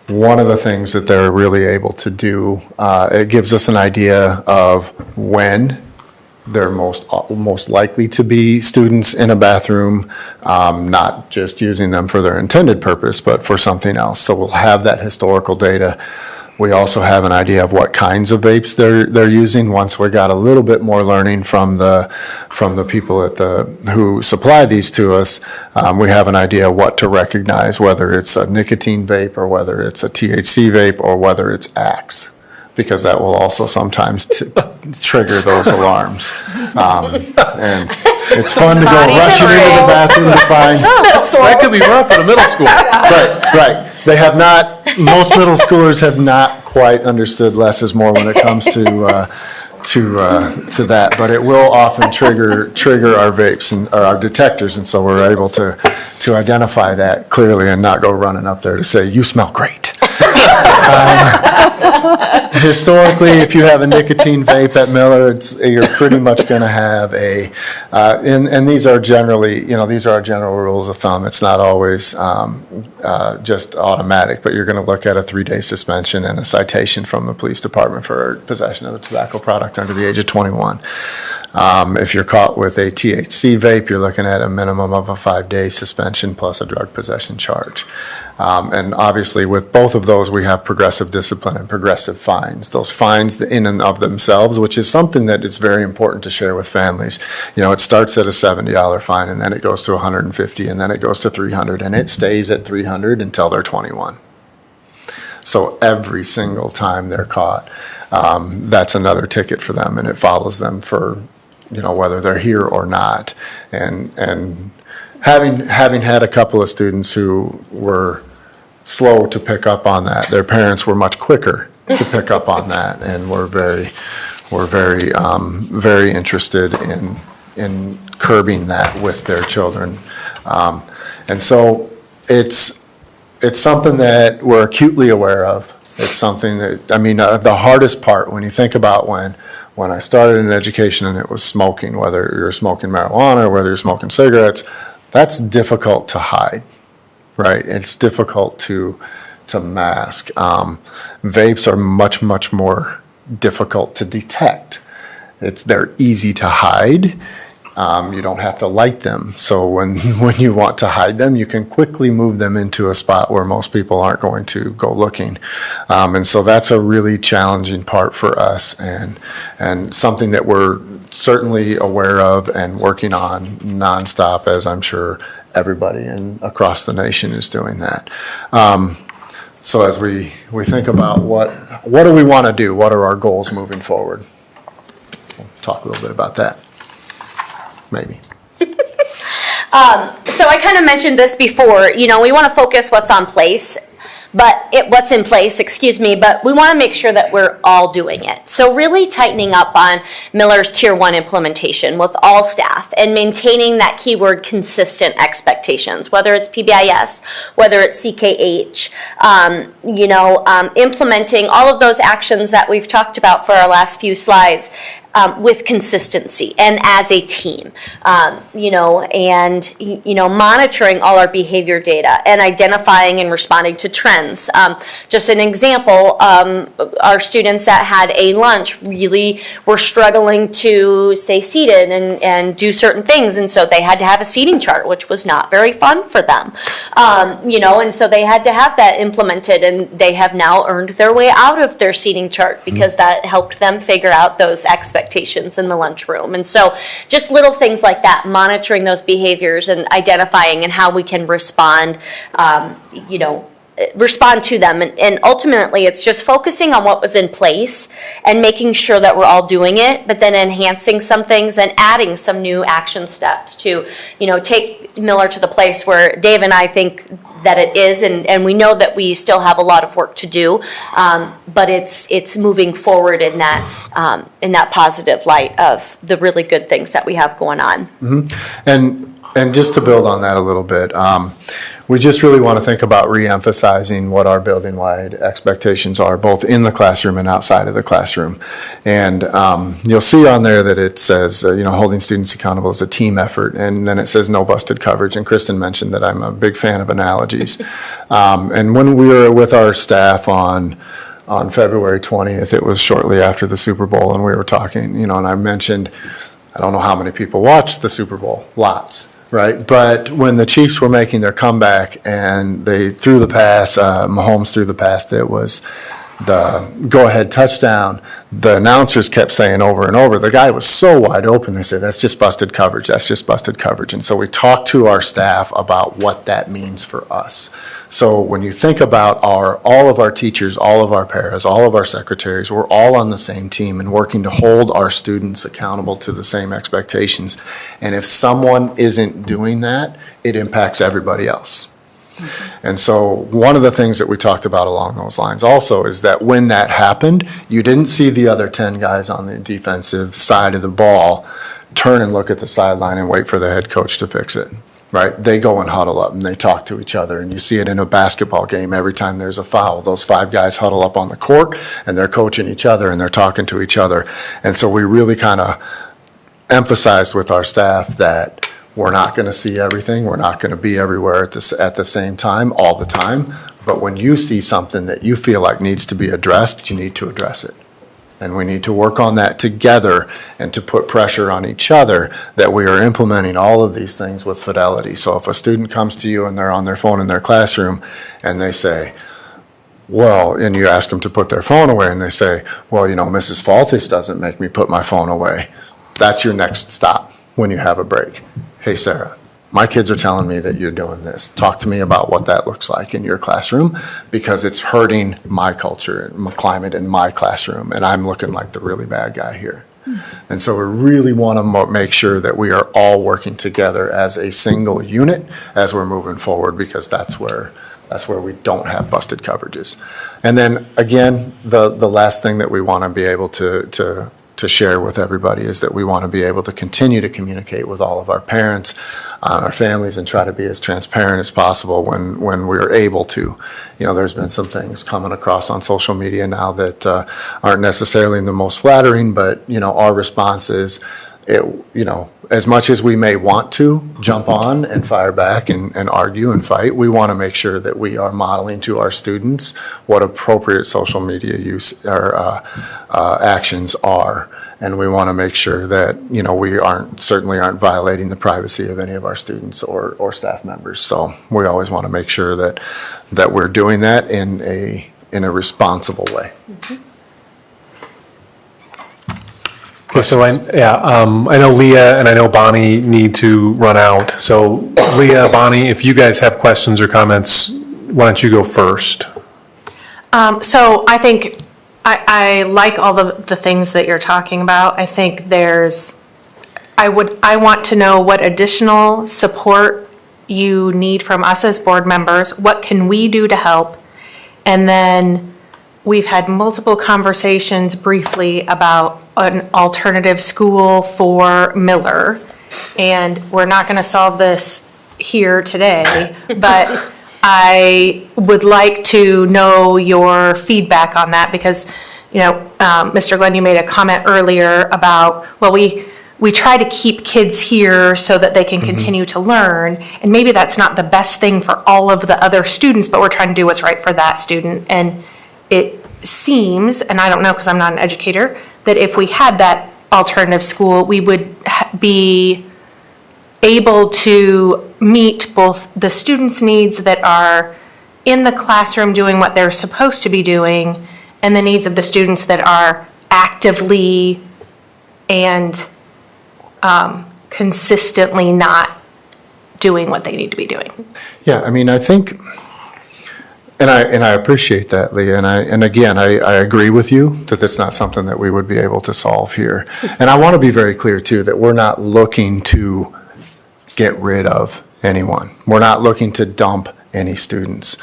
one of the things that they're really able to do, it gives us an idea of when they're most likely to be students in a bathroom, not just using them for their intended purpose, but for something else. So we'll have that historical data. We also have an idea of what kinds of vapes they're using. Once we got a little bit more learning from the people who supply these to us, we have an idea what to recognize, whether it's a nicotine vape or whether it's a THC vape or whether it's Axe, because that will also sometimes trigger those alarms. And it's fun to go rushing into the bathroom to find. That could be rough at a middle school. Right. They have not, most middle schoolers have not quite understood less is more when it comes to that, but it will often trigger our vapes and or our detectors, and so we're able to identify that clearly and not go running up there to say, "You smell great." Historically, if you have a nicotine vape at Miller, you're pretty much going to have and these are generally, these are our general rules of thumb. It's not always just automatic, but you're going to look at a 3-day suspension and a citation from the police department for possession of a tobacco product under the age of 21. If you're caught with a THC vape, you're looking at a minimum of a 5-day suspension plus a drug possession charge. And obviously with both of those, we have progressive discipline and progressive fines. Those fines in and of themselves, which is something that is very important to share with families. It starts at a $70 fine, and then it goes to $150, and then it goes to $300, and it stays at $300 until they're 21. So every single time they're caught, that's another ticket for them, and it follows them for, whether they're here or not. And having had a couple of students who were slow to pick up on that, their parents were much quicker to pick up on that, and were very interested in curbing that with their children. And so it's something that we're acutely aware of. It's something that, the hardest part when you think about when I started in education and it was smoking, whether you're smoking marijuana or whether you're smoking cigarettes, that's difficult to hide, right? It's difficult to mask. Vapes are much, much more difficult to detect. They're easy to hide. You don't have to light them. So when you want to hide them, you can quickly move them into a spot where most people aren't going to go looking. And so that's a really challenging part for us, and something that we're certainly aware of and working on nonstop, as I'm sure everybody across the nation is doing that. So as we think about what do we want to do? What are our goals moving forward? We'll talk a little bit about that. Maybe. So I kind of mentioned this before, we want to focus what's in place, but we want to make sure that we're all doing it. So really tightening up on Miller's Tier 1 implementation with all staff and maintaining that keyword consistent expectations, whether it's PBIS, whether it's CKH, implementing all of those actions that we've talked about for our last few slides. With consistency and as a team, monitoring all our behavior data and identifying and responding to trends. Just an example, our students that had a lunch really were struggling to stay seated and do certain things, and so they had to have a seating chart, which was not very fun for them. And so they had to have that implemented, and they have now earned their way out of their seating chart because that helped them figure out those expectations in the lunchroom. And so just little things like that, monitoring those behaviors and identifying and how we can respond to them. And ultimately, it's just focusing on what was in place and making sure that we're all doing it, but then enhancing some things and adding some new action steps to, take Miller to the place where Dave and I think that it is, and we know that we still have a lot of work to do, but it's moving forward in that positive light of the really good things that we have going on. Mm-hmm. And just to build on that a little bit, we just really want to think about re-emphasizing what our building-wide expectations are, both in the classroom and outside of the classroom. And you'll see on there that it says, holding students accountable is a team effort, and then it says no busted coverage. And Kristen mentioned that I'm a big fan of analogies. And when we were with our staff on February 20th, it was shortly after the Super Bowl, and we were talking, and I mentioned, I don't know how many people watched the Super Bowl, lots. Right, but when the Chiefs were making their comeback and they threw the pass, Mahomes threw the pass that was the go-ahead touchdown, the announcers kept saying over and over, the guy was so wide open, they said, that's just busted coverage, that's just busted coverage. And so we talked to our staff about what that means for us. So when you think about all of our teachers, all of our paras, all of our secretaries, we're all on the same team and working to hold our students accountable to the same expectations. And if someone isn't doing that, it impacts everybody else. And so one of the things that we talked about along those lines also is that when that happened, you didn't see the other 10 guys on the defensive side of the ball turn and look at the sideline and wait for the head coach to fix it. Right? They go and huddle up and they talk to each other, and you see it in a basketball game every time there's a foul. Those 5 guys huddle up on the court and they're coaching each other and they're talking to each other. And so we really kind of emphasized with our staff that we're not going to see everything. We're not going to be everywhere at the same time all the time. But when you see something that you feel like needs to be addressed, you need to address it. And we need to work on that together and to put pressure on each other that we are implementing all of these things with fidelity. So if a student comes to you and they're on their phone in their classroom and they say, well, and you ask them to put their phone away and they say, well, Mrs. Faltis doesn't make me put my phone away. That's your next stop when you have a break. Hey, Sarah, my kids are telling me that you're doing this. Talk to me about what that looks like in your classroom, because it's hurting my culture and my climate in my classroom, and I'm looking like the really bad guy here. And so we really want to make sure that we are all working together as a single unit as we're moving forward, because that's where we don't have busted coverages. And then again, the last thing that we want to be able to share with everybody is that we want to be able to continue to communicate with all of our parents, our families, and try to be as transparent as possible when we're able to. There's been some things coming across on social media now that aren't necessarily the most flattering, but our response is, as much as we may want to jump on and fire back and argue and fight, we want to make sure that we are modeling to our students what appropriate social media use or actions are. And we want to make sure that, we certainly aren't violating the privacy of any of our students or staff members. So we always want to make sure that we're doing that in a responsible way. Mm-hmm. Okay, so I know Leah and I know Bonnie need to run out. So Leah, Bonnie, if you guys have questions or comments, why don't you go first? So I think I like all the things that you're talking about. I think there's I want to know what additional support you need from us as board members. What can we do to help? And then we've had multiple conversations briefly about an alternative school for Miller. And we're not going to solve this here today, but I would like to know your feedback on that because, Mr. Glenn, you made a comment earlier about, well, we try to keep kids here so that they can continue to learn. And maybe that's not the best thing for all of the other students, but we're trying to do what's right for that student. And it seems, and I don't know because I'm not an educator, that if we had that alternative school, we would be able to meet both the students' needs that are in the classroom doing what they're supposed to be doing and the needs of the students that are actively and consistently not doing what they need to be doing. Yeah, I mean, I think, and I appreciate that, Leah, and again, I agree with you that that's not something that we would be able to solve here. And I want to be very clear, too, that we're not looking to get rid of anyone. We're not looking to dump any students.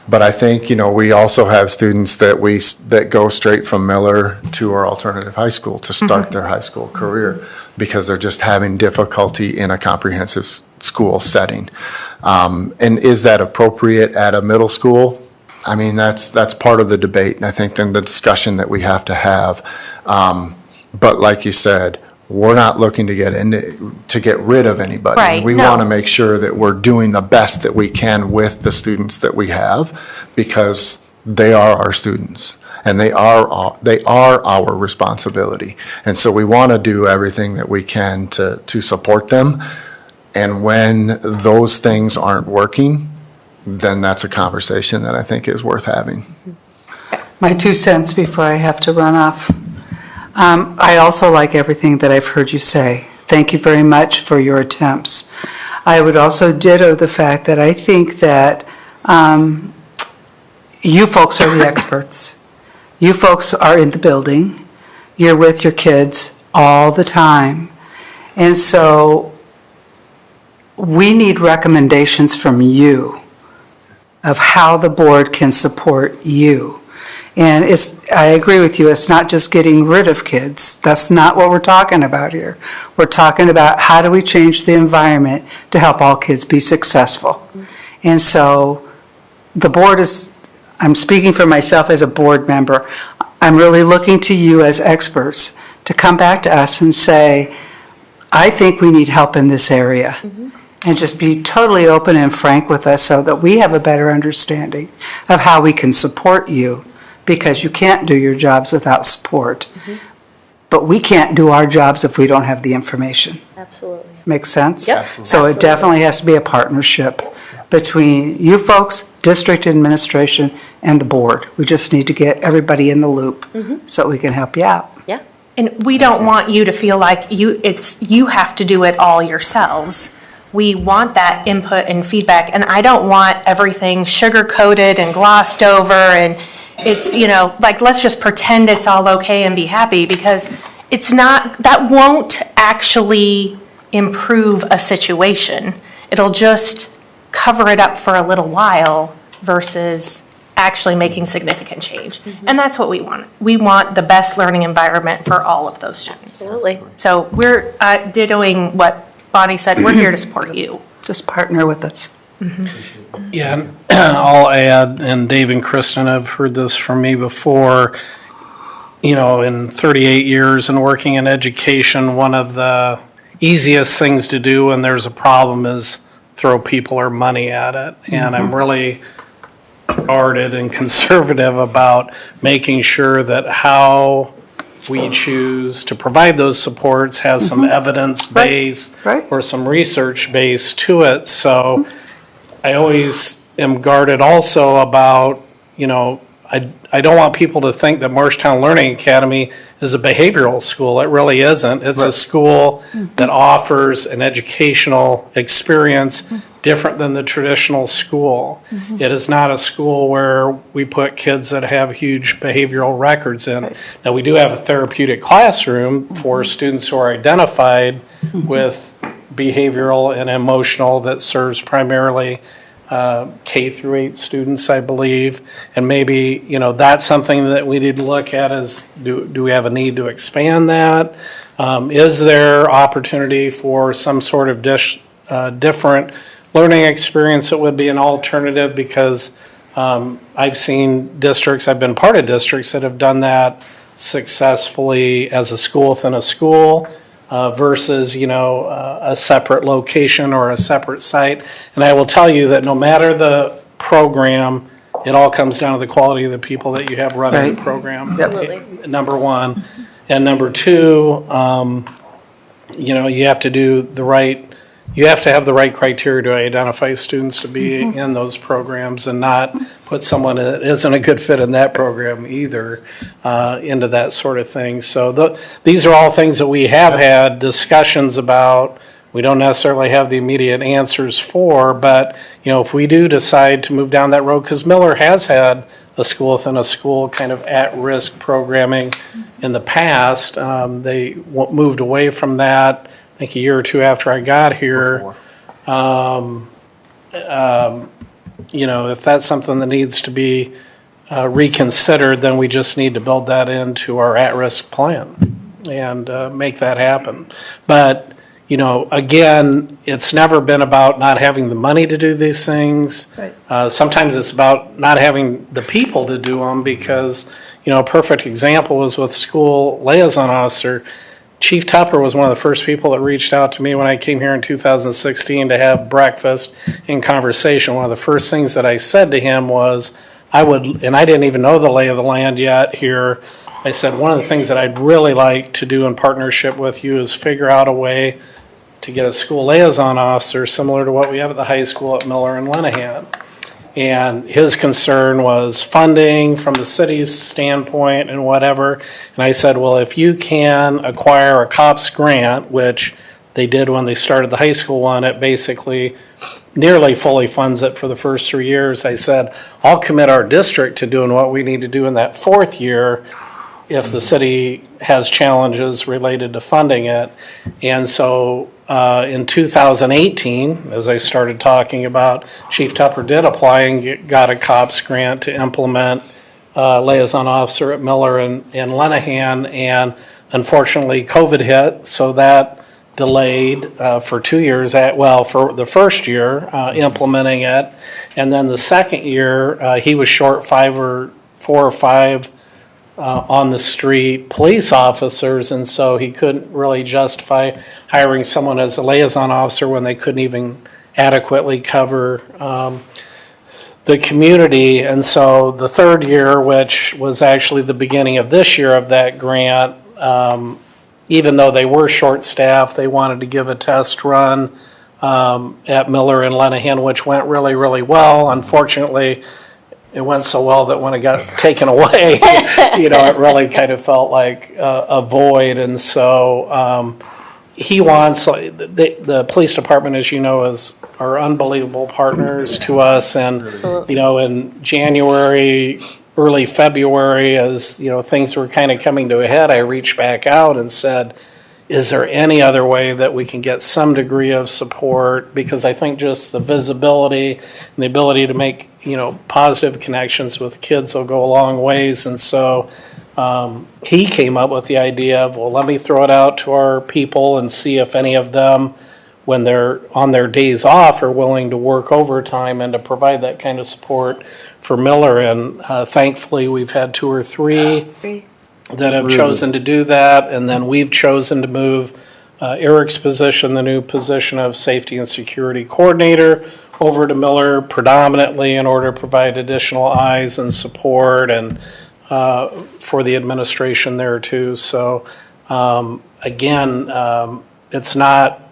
But I think, we also have students that go straight from Miller to our alternative high school to start their high school career because they're just having difficulty in a comprehensive school setting. And is that appropriate at a middle school? I mean, that's part of the debate, and I think then the discussion that we have to have. But like you said, we're not looking to get rid of anybody. Right, We no. want to make sure that we're doing the best that we can with the students that we have because they are our students and they are our responsibility. And so we want to do everything that we can to support them. And when those things aren't working, then that's a conversation that I think is worth having. My 2 cents before I have to run off. I also like everything that I've heard you say. Thank you very much for your attempts. I would also ditto the fact that I think that you folks are the experts. You folks are in the building. You're with your kids all the time. And so we need recommendations from you of how the board can support you. And I agree with you, it's not just getting rid of kids. That's not what we're talking about here. We're talking about how do we change the environment to help all kids be successful. And so the board I'm speaking for myself as a board member, I'm really looking to you as experts to come back to us and say, I think we need help in this area. And just be totally open and frank with us so that we have a better understanding of how we can support you. Because you can't do your jobs without support. But we can't do our jobs if we don't have the information. Absolutely. Makes sense? Yep. Absolutely. So it Absolutely. definitely has to be a partnership between you folks, district administration, and the board. We just need to get everybody in the loop so we can help you out. Yeah. And we don't want you to feel like you have to do it all yourselves. We want that input and feedback, and I don't want everything sugar-coated and glossed over and it's, let's just pretend it's all okay and be happy because it's not, that won't actually improve a situation. It'll just cover it up for a little while versus actually making significant change. And that's what we want. We want the best learning environment for all of those students. Absolutely. So we're dittoing what Bonnie said. We're here to support you. Just partner with us. Yeah, and I'll add, and Dave and Kristen have heard this from me before, in 38 years and working in education, one of the easiest things to do when there's a problem is throw people or money at it. And I'm really guarded and conservative about making sure that how we choose to provide those supports has some evidence base Right. or some research base to it. So I always am guarded also about, I don't want people to think that Marshtown Learning Academy is a behavioral school. It really isn't. It's a school that offers an educational experience different than the traditional school. It is not a school where we put kids that have huge behavioral records in. Now, we do have a therapeutic classroom for students who are identified with behavioral and emotional that serves primarily K through 8 students, I believe, and maybe, that's something that we need to look at is, do we have a need to expand that? Is there opportunity for some sort of different learning experience that would be an alternative? Because I've seen districts, I've been part of districts that have done that successfully as a school within a school. Versus, a separate location or a separate site. And I will tell you that no matter the program, it all comes down to the quality of the people that you have running the program. Absolutely. Number one. And number two, you have to do you have to have the right criteria to identify students to be in those programs and not put someone that isn't a good fit in that program either into that sort of thing. So these are all things that we have had discussions about. We don't necessarily have the immediate answers for, but if we do decide to move down that road, because Miller has had a school within a school kind of at-risk programming in the past. They moved away from that, I think a year or two after I got here. If that's something that needs to be reconsidered, then we just need to build that into our at-risk plan and make that happen. But, again, it's never been about not having the money to do these things. Right. Sometimes it's about not having the people to do them because, a perfect example was with school liaison officer. Chief Tupper was one of the first people that reached out to me when I came here in 2016 to have breakfast in conversation. One of the first things that I said to him was, and I didn't even know the lay of the land yet here, I said, one of the things that I'd really like to do in partnership with you is figure out a way to get a school liaison officer similar to what we have at the high school at Miller and Lenahan. And his concern was funding from the city's standpoint and whatever. And I said, well, if you can acquire a COPS grant, which they did when they started the high school one, it basically nearly fully funds it for the first 3 years. I said, I'll commit our district to doing what we need to do in that 4th year if the city has challenges related to funding it. And so in 2018, as I started talking about, Chief Tupper did apply and got a COPS grant to implement liaison officer at Miller and Lenahan. And unfortunately, COVID hit, so that delayed for 2 years, for the first year implementing it. And then the second year, he was short 4 or 5 on the street police officers, and so he couldn't really justify hiring someone as a liaison officer when they couldn't even adequately cover the community. And so the third year, which was actually the beginning of this year of that grant, even though they were short-staffed, they wanted to give a test run at Miller and Lenahan, which went really, really well. Unfortunately, it went so well that when it got taken away, it really kind of felt like a void. And so he wants, the police department, as you know, are unbelievable partners to us. And, in January, early February, as, things were kind of coming to a head, I reached back out and said, is there any other way that we can get some degree of support? Because I think just the visibility and the ability to make, positive connections with kids will go a long ways. And so he came up with the idea of, well, let me throw it out to our people and see if any of them, when they're on their days off, are willing to work overtime and to provide that kind of support for Miller. And thankfully, we've had 2 or 3 that have chosen to do that, and then we've chosen to move Eric's position, the new position of safety and security coordinator, over to Miller predominantly in order to provide additional eyes and support and for the administration there too. So again, it's not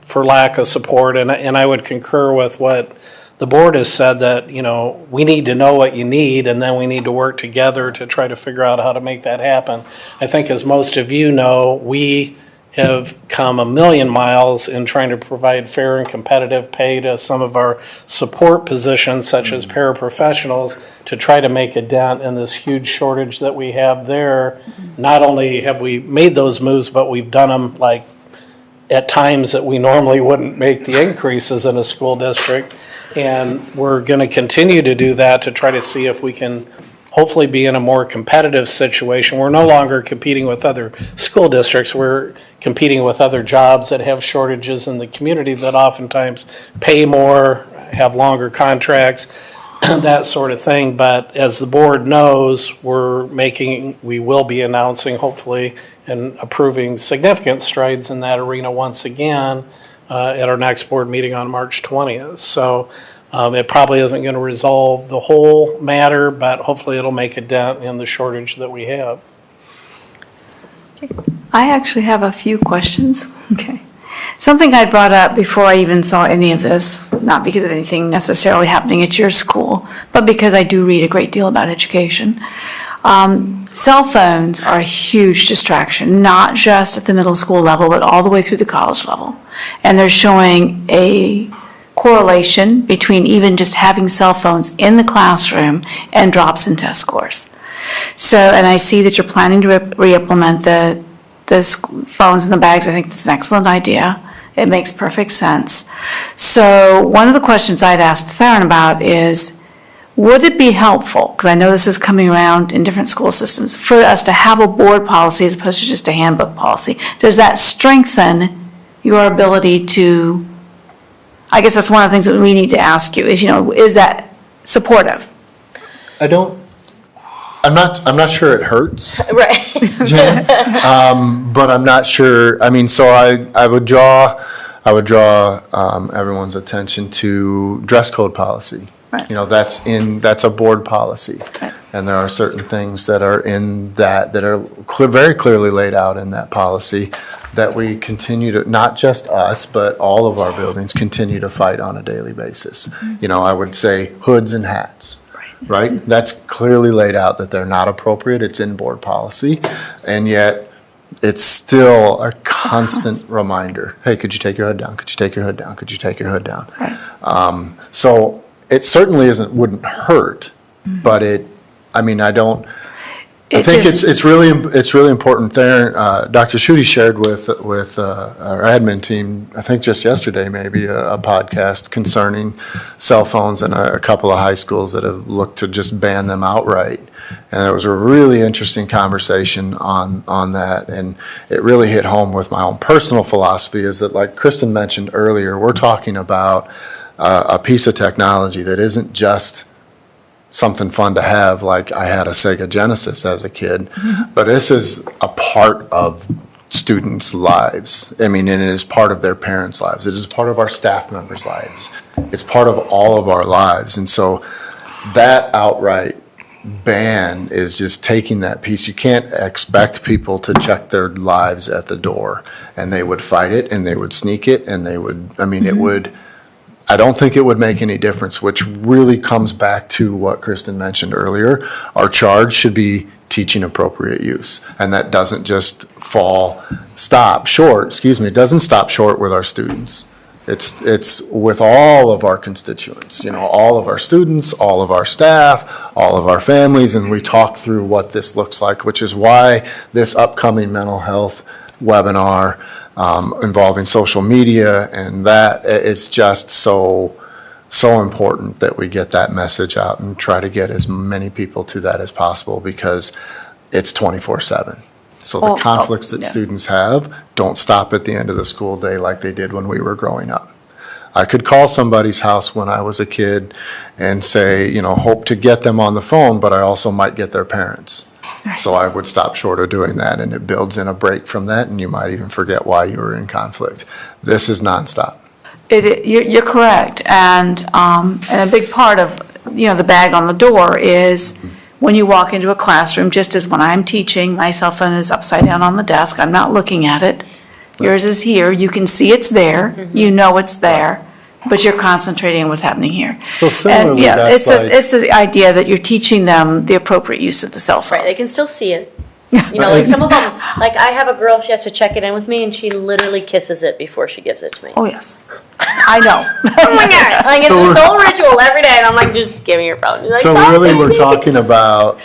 for lack of support, and I would concur with what the board has said that, you know, we need to know what you need, and then we need to work together to try to figure out how to make that happen. I think, as most of you know, we have come a million miles in trying to provide fair and competitive pay to some of our support positions, such as paraprofessionals, to try to make a dent in this huge shortage that we have there. Not only have we made those moves, but we've done them like at times that we normally wouldn't make the increases in a school district. And we're going to continue to do that to try to see if we can hopefully be in a more competitive situation. We're no longer competing with other school districts. We're competing with other jobs that have shortages in the community that oftentimes pay more, have longer contracts, that sort of thing. But as the board knows, we will be announcing, hopefully, and approving significant strides in that arena once again at our next board meeting on March 20th. So it probably isn't going to resolve the whole matter, but hopefully it'll make a dent in the shortage that we have. I actually have a few questions. Okay. Something I brought up before I even saw any of this, not because of anything necessarily happening at your school, but because I do read a great deal about education. Cell phones are a huge distraction, not just at the middle school level, but all the way through the college level. And they're showing a correlation between even just having cell phones in the classroom and drops in test scores. So, and I see that you're planning to re-implement the phones in the bags. I think that's an excellent idea. It makes perfect sense. So one of the questions I'd asked Theron about is, would it be helpful, because I know this is coming around in different school systems, for us to have a board policy as opposed to just a handbook policy? Does that strengthen your ability to, I guess that's one of the things that we need to ask you is, you know, is that supportive? I'm not sure it hurts, Right. Jen, but I'm not sure. I mean, so I would draw everyone's attention to dress code policy. Right. You know, that's a board policy, Right. and there are certain things that are in that are very clearly laid out in that policy that we continue to, not just us, but all of our buildings continue to fight on a daily basis. You know, I would say hoods and hats. Right? That's clearly laid out that they're not appropriate. It's in board policy. And yet it's still a constant reminder. Hey, could you take your hood down? Could you take your hood down? Could you take your hood down? Right. So it certainly wouldn't hurt, but I think it's really important there. Dr. Schutte shared with our admin team, I think just yesterday maybe, a podcast concerning cell phones in a couple of high schools that have looked to just ban them outright. And there was a really interesting conversation on that, and it really hit home with my own personal philosophy. Is that, like Kristen mentioned earlier, we're talking about a piece of technology that isn't just something fun to have, like I had a Sega Genesis as a kid, but this is a part of students' lives. I mean, and it is part of their parents' lives. It is part of our staff members' lives. It's part of all of our lives. And so that outright ban is just taking that piece. You can't expect people to check their lives at the door, and they would fight it, and they would sneak it, and they would, it would, I don't think it would make any difference, which really comes back to what Kristen mentioned earlier. Our charge should be teaching appropriate use, and that doesn't just stop short with our students. It's with all of our constituents, you know, all of our students, all of our staff, all of our families, and we talk through what this looks like, which is why this upcoming mental health webinar involving social media, and that is just so important that we get that message out and try to get as many people to that as possible, because it's 24/7. So the conflicts that students have don't stop at the end of the school day like they did when we were growing up. I could call somebody's house when I was a kid and say, you know, hope to get them on the phone, but I also might get their parents. So I would stop short of doing that, and it builds in a break from that, and you might even forget why you were in conflict. This is nonstop. You're correct, and a big part of, you know, the bag on the door is when you walk into a classroom, just as when I'm teaching, my cell phone is upside down on the desk, I'm not looking at it. Yours is here, you can see it's there, you know it's there, but you're concentrating on what's happening here. So And, similarly, yeah, that's like. it's the idea that you're teaching them the appropriate use of the cell phone. Right, they can still see it. You know, like some of them, like I have a girl, she has to check it in with me, and she literally kisses it before she gives it to me. Oh, yes. I know. Oh my God, like it's this whole ritual every day, and I'm like, just give me your phone. She's like, So "Stop, really, we're baby." talking about,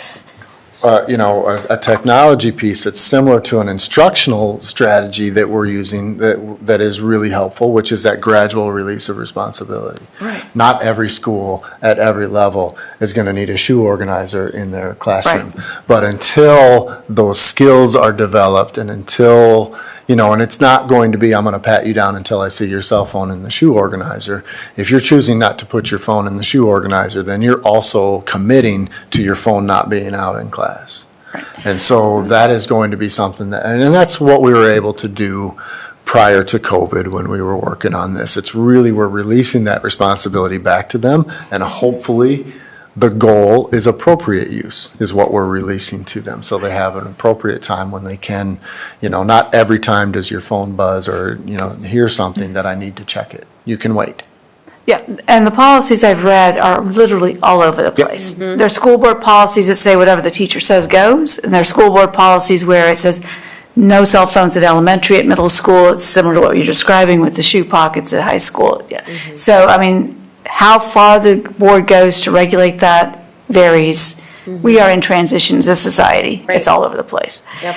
a technology piece that's similar to an instructional strategy that we're using that is really helpful, which is that gradual release of responsibility. Right. Not every school at every level is going to need a shoe organizer in their classroom. But until those skills are developed and until, and it's not going to be, I'm going to pat you down until I see your cell phone in the shoe organizer. If you're choosing not to put your phone in the shoe organizer, then you're also committing to your phone not being out in class. And so that is going to be something that, and that's what we were able to do prior to COVID when we were working on this. It's really, we're releasing that responsibility back to them, and hopefully the goal is appropriate use is what we're releasing to them. So they have an appropriate time when they can, not every time does your phone buzz or, hear something that I need to check it. You can wait. Yeah, and the policies I've read are literally all over the Yep. place. There's school board policies that say whatever the teacher says goes, and there's school board policies where it says no cell phones at elementary, at middle school. It's similar to what you're describing with the shoe pockets at high school. Yeah. So, how far the board goes to regulate that varies. We are in transition as a society. It's all over the place. Yep.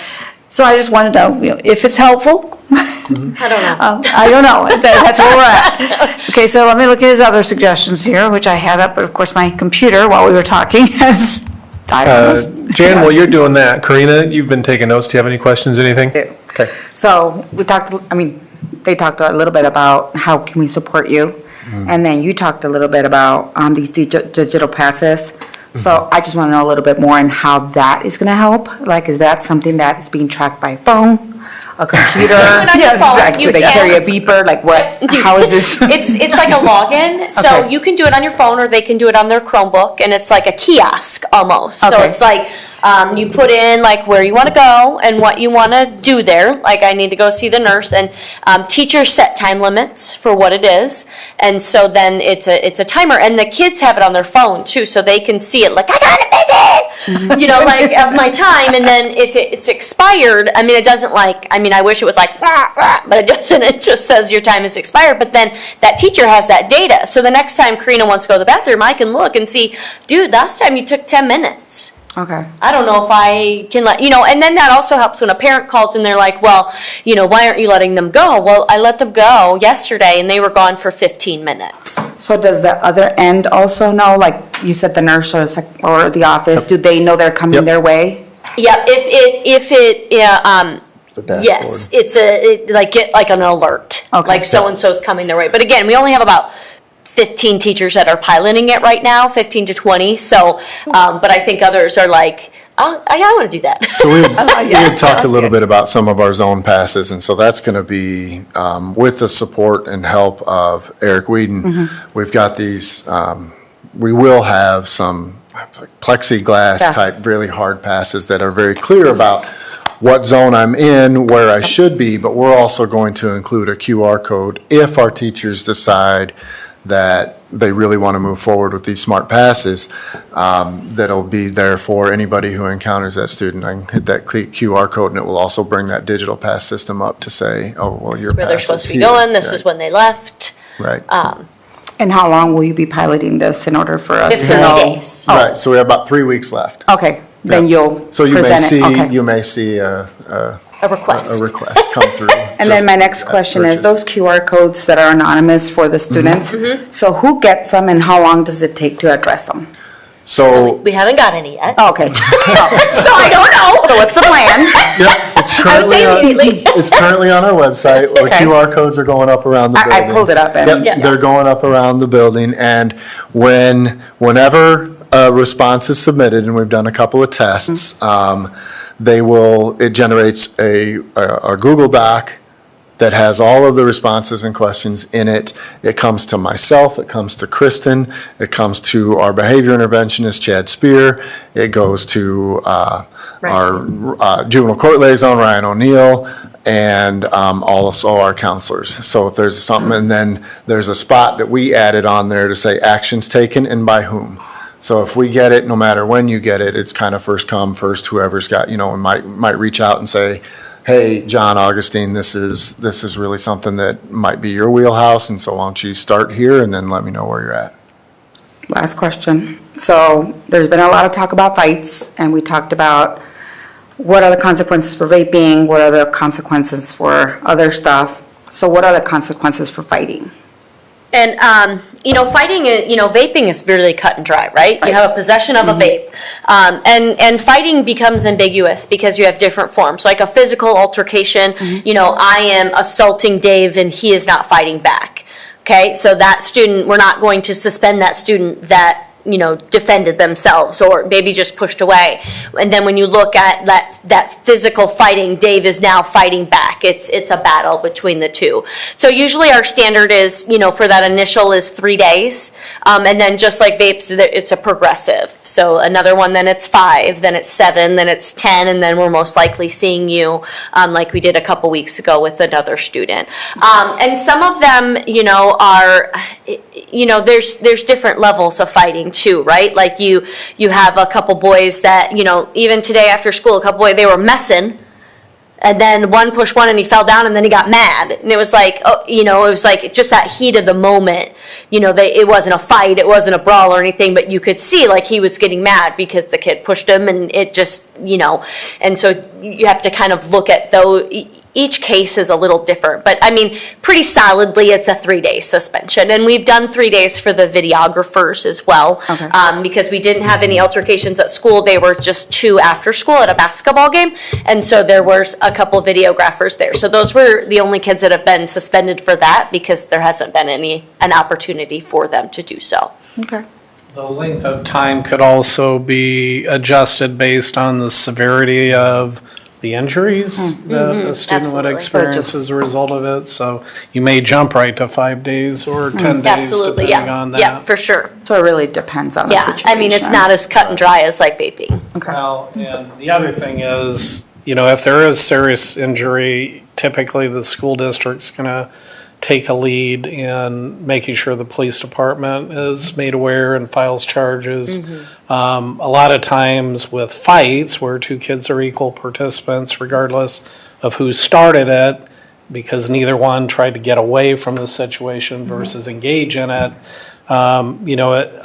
So I just want to know, if it's helpful. I don't know. I don't know. That's where we're at. Okay, so let me look at his other suggestions here, which I had up, but of course my computer, while we were talking, has died on us. Jan, while you're doing that, Karina, you've been taking notes. Do you have any questions, anything? do. Okay. So they talked a little bit about how can we support you, and then you talked a little bit about these digital passes. So I just want to know a little bit more on how that is going to help. Like, is that something that is being tracked by phone, a computer? on your phone. Exactly. Do they carry a beeper? Like, what? How is this? It's like a login, so Okay. you can do it on your phone or they can do it on their Chromebook, and it's like a kiosk almost. So Okay. it's like you put in like where you want to go and what you want to do there. Like I need to go see the nurse, and teachers set time limits for what it is, and so then it's a timer, and the kids have it on their phone too, so they can see it. Like I got a minute, like of my time, and then if it's expired, it doesn't I wish it was like, rah, rah, but it doesn't. It just says your time is expired. But then that teacher has that data. So the next time Karina wants to go to the bathroom, I can look and see, dude, last time you took 10 minutes. Okay. I don't know if I can let, and then that also helps when a parent calls and they're like, well, why aren't you letting them go? Well, I let them go yesterday and they were gone for 15 minutes. So does the other end also know, like you said, the nurse or the office, do they know they're coming their way? Yeah, if it The dashboard. yes, get like an alert, Okay. like so-and-so's coming their way. But again, we only have about 15 teachers that are piloting it right now, 15 to 20. So, but I think others are like, I want to do that. So we had talked a little bit about some of our zone passes, and so that's going to be with the support and help of Eric Whedon. We've got these, we will have some plexiglass type really hard passes that are very clear about what zone I'm in, where I should be, but we're also going to include a QR code if our teachers decide that they really want to move forward with these smart passes, that'll be there for anybody who encounters that student. I can hit that QR code and it will also bring that digital pass system up to say, oh, well, your Where they're pass supposed is to be here. going, this is when they left. Right. And how long will you be piloting this in order for us to 15 know? days. Right, so we have about 3 weeks left. Okay, then Yeah. you'll So you may present see, it. Okay. you may see a request. request come through. And then my next question is, those QR codes that are anonymous for the students, so who gets them and how long does it take to address them? So, We haven't got any yet. Oh, okay. So I don't know. So what's the plan? yeah, it's I would say currently immediately. it's currently on our website. The Okay. QR codes are going up around the I building. pulled it up and- Yep, Yeah. they're going up around the building, and whenever a response is submitted, and we've done a couple of tests, it generates a Google Doc that has all of the responses and questions in it. It comes to myself, it comes to Kristen, it comes to our behavior interventionist, Chad Spear, it goes to our juvenile court liaison, Ryan O'Neill, and also our counselors. So if there's something, and then there's a spot that we added on there to say actions taken and by whom. So if we get it, no matter when you get it, it's kind of first come, first whoever's got, and might reach out and say, hey, John, Augustine, this is really something that might be your wheelhouse, and so why don't you start here and then let me know where you're at. Last question. So there's been a lot of talk about fights, and we talked about what are the consequences for vaping, what are the consequences for other stuff. So what are the consequences for fighting? And, fighting, vaping is really cut and dry, right? You have a possession of a vape. And fighting becomes ambiguous because you have different forms. Like a physical altercation, I am assaulting Dave and he is not fighting back. Okay, so that student, we're not going to suspend that student that defended themselves or maybe just pushed away. And then when you look at that physical fighting, Dave is now fighting back. It's a battle between the two. So usually our standard is, for that initial is 3 days. And then just like vapes, it's a progressive. So another one, then it's 5, then it's 7, then it's 10, and then we're most likely seeing you like we did a couple weeks ago with another student. And some of them, are, there's different levels of fighting too, right? Like you have a couple boys that, even today after school, a couple boys, they were messing, and then one pushed one and he fell down and then he got mad. And it was like, it was like just that heat of the moment. It wasn't a fight, it wasn't a brawl or anything, but you could see like he was getting mad because the kid pushed him, and it just, and so you have to kind of look at those. Each case is a little different, but pretty solidly it's a 3-day suspension. And we've done 3 days for the videographers as well. Okay. Because we didn't have any altercations at school. They were just 2 after school at a basketball game. And so there was a couple videographers there. So those were the only kids that have been suspended for that because there hasn't been an opportunity for them to do so. Okay. The length of time could also be adjusted based on the severity of the injuries that a student would Absolutely. experience as a result of it. So you may jump right to 5 days or 10 days, Absolutely, depending yeah. on that. Yeah, for sure. So it really depends on the Yeah, situation. it's not as cut and dry as like vaping. Okay. Well, and the other thing is, if there is serious injury, typically the school district's going to take a lead in making sure the police department is made aware and files charges. A lot of times with fights where 2 kids are equal participants, regardless of who started it, because neither one tried to get away from the situation versus engage in it, a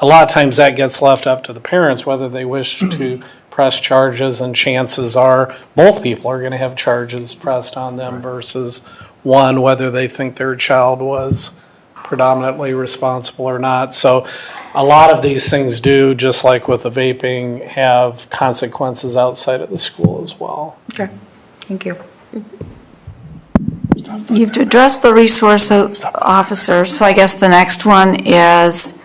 lot of times that gets left up to the parents whether they wish to press charges, and chances are both people are going to have charges pressed on them versus one, whether they think their child was predominantly responsible or not. So a lot of these things do, just like with the vaping, have consequences outside of the school as well. Okay, thank you. You've addressed the resource officer, so I guess the next one is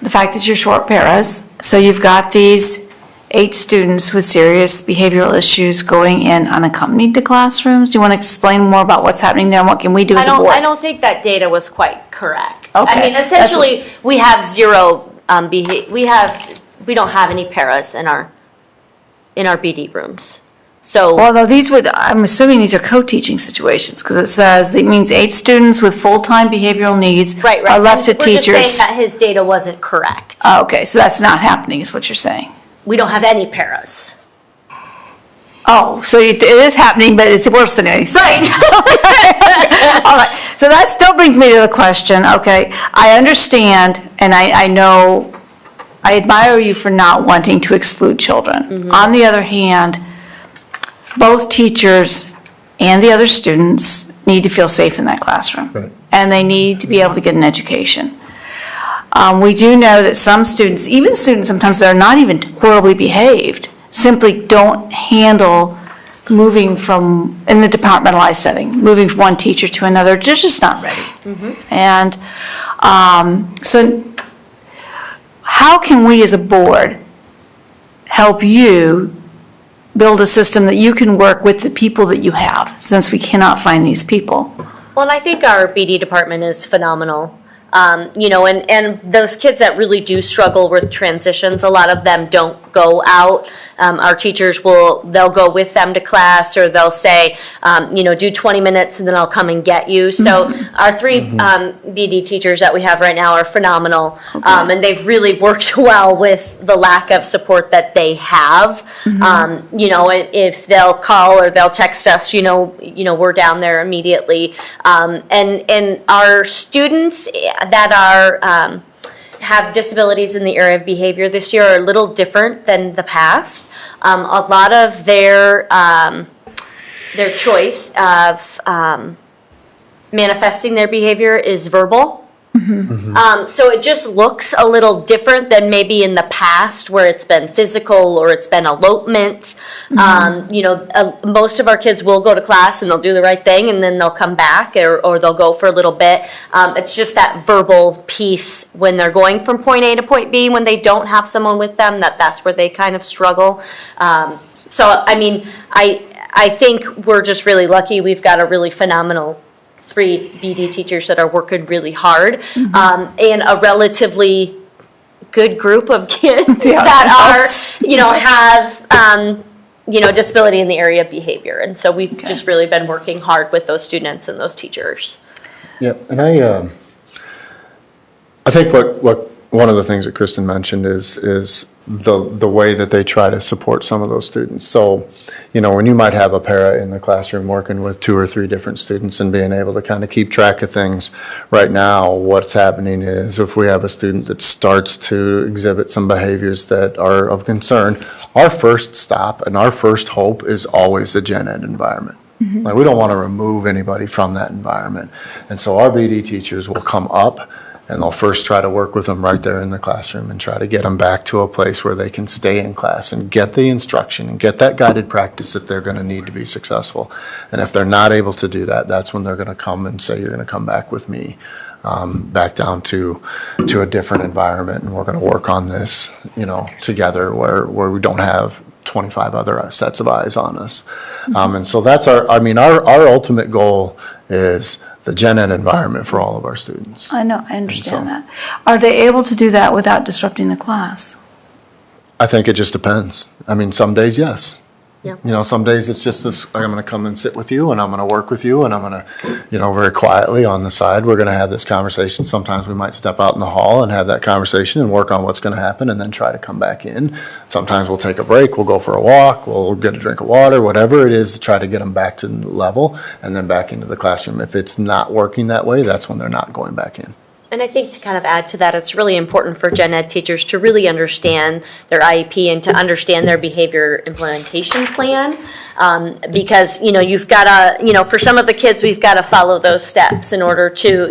the fact that you're short paras. So you've got these 8 students with serious behavioral issues going in unaccompanied to classrooms. Do you want to explain more about what's happening there and what can we do as a board? I don't think that data was quite correct. Okay. Essentially, we have zero, we don't have any paras in our BD rooms. So. Although I'm assuming these are co-teaching situations, because it says it means 8 students with full-time behavioral needs Right. are left to We're just teachers. saying that his data wasn't correct. Okay, so that's not happening, is what you're saying. We don't have any paras. Oh, so it is happening, but it's worse than anything. Right. All right, so that still brings me to the question, okay, I understand, and I know, I admire you for not wanting to exclude children. On the other hand, both teachers and the other students need to feel safe in that classroom. Right. And they need to be able to get an education. We do know that some students, even students sometimes that are not even horribly behaved, simply don't handle moving from, in the departmentalized setting, moving from one teacher to another, they're just not ready. And so how can we as a board help you build a system that you can work with the people that you have, since we cannot find these people? Well, and I think our BD department is phenomenal. And those kids that really do struggle with transitions, a lot of them don't go out. Our teachers they'll go with them to class, or they'll say, do 20 minutes and then I'll come and get you. So our three BD teachers that we have right now are phenomenal. And they've really worked well with the lack of support that they have. If they'll call or they'll text us, we're down there immediately. And our students that are have disabilities in the area of behavior this year are a little different than the past. A lot of their choice of manifesting their behavior is verbal. So it just looks a little different than maybe in the past where it's been physical or it's been elopement. Most of our kids will go to class and they'll do the right thing and then they'll come back or they'll go for a little bit. It's just that verbal piece when they're going from point A to point B, when they don't have someone with them, that's where they kind of struggle. I think we're just really lucky. We've got a really phenomenal 3 BD teachers that are working really hard, and a relatively good group of kids that are, have, disability in the area of behavior. And so we've just really been working hard with those students and those teachers. Yeah, and I think what one of the things that Kristen mentioned is the way that they try to support some of those students. So, when you might have a para in the classroom working with 2 or 3 different students and being able to kind of keep track of things, right now what's happening is if we have a student that starts to exhibit some behaviors that are of concern, our first stop and our first hope is always the gen ed environment. Like, we don't want to remove anybody from that environment. And so our BD teachers will come up and they'll first try to work with them right there in the classroom and try to get them back to a place where they can stay in class and get the instruction and get that guided practice that they're going to need to be successful. And if they're not able to do that, that's when they're going to come and say, you're going to come back with me, back down to a different environment, and we're going to work on this, together where we don't have 25 other sets of eyes on us. And so that's our ultimate goal is the gen ed environment for all of our students. I know, I understand that. Are they able to do that without disrupting the class? I think it just depends. Some days, yes. Yeah. Some days it's just this, I'm going to come and sit with you and I'm going to work with you and I'm going to, very quietly on the side, we're going to have this conversation. Sometimes we might step out in the hall and have that conversation and work on what's going to happen and then try to come back in. Sometimes we'll take a break, we'll go for a walk, we'll get a drink of water, whatever it is to try to get them back to level and then back into the classroom. If it's not working that way, that's when they're not going back in. And I think to kind of add to that, it's really important for gen ed teachers to really understand their IEP and to understand their behavior implementation plan. Because, you've got to, for some of the kids, we've got to follow those steps in order to,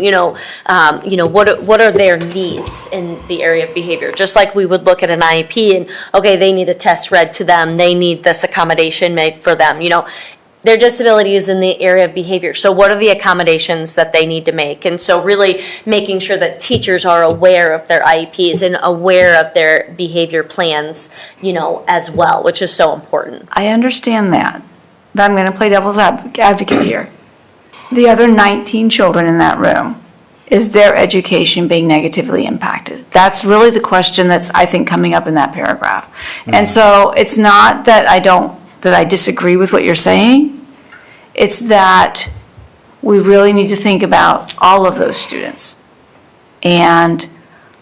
what are their needs in the area of behavior? Just like we would look at an IEP and, okay, they need a test read to them, they need this accommodation made for them, Their disability is in the area of behavior. So what are the accommodations that they need to make? And so really making sure that teachers are aware of their IEPs and aware of their behavior plans, as well, which is so important. I understand that, but I'm going to play devil's advocate here. The other 19 children in that room, is their education being negatively impacted? That's really the question that's, I think, coming up in that paragraph. And so it's not that I disagree with what you're saying. It's that we really need to think about all of those students. And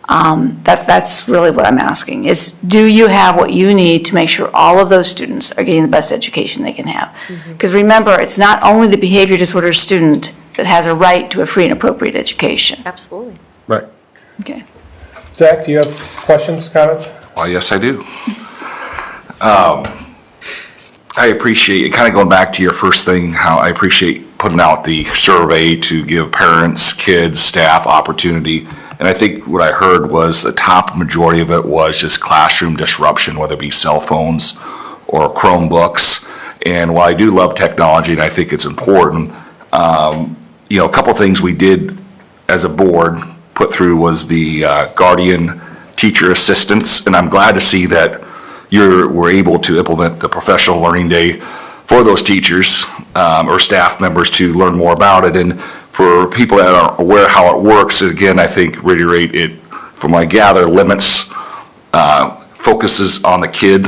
that's really what I'm asking is, do you have what you need to make sure all of those students are getting the best education they can have? Because remember, it's not only the behavior disorder student that has a right to a free and appropriate education. Absolutely. Right. Okay. Zach, do you have questions, comments? Well, yes, I do. I appreciate it, kind of going back to your first thing, how I appreciate putting out the survey to give parents, kids, staff opportunity. And I think what I heard was the top majority of it was just classroom disruption, whether it be cell phones or Chromebooks. And while I do love technology and I think it's important, a couple things we did as a board put through was the guardian teacher assistance. And I'm glad to see that we're able to implement the professional learning day for those teachers or staff members to learn more about it. And for people that aren't aware how it works, again, I think reiterate it, from what I gather, limits, focuses on the kid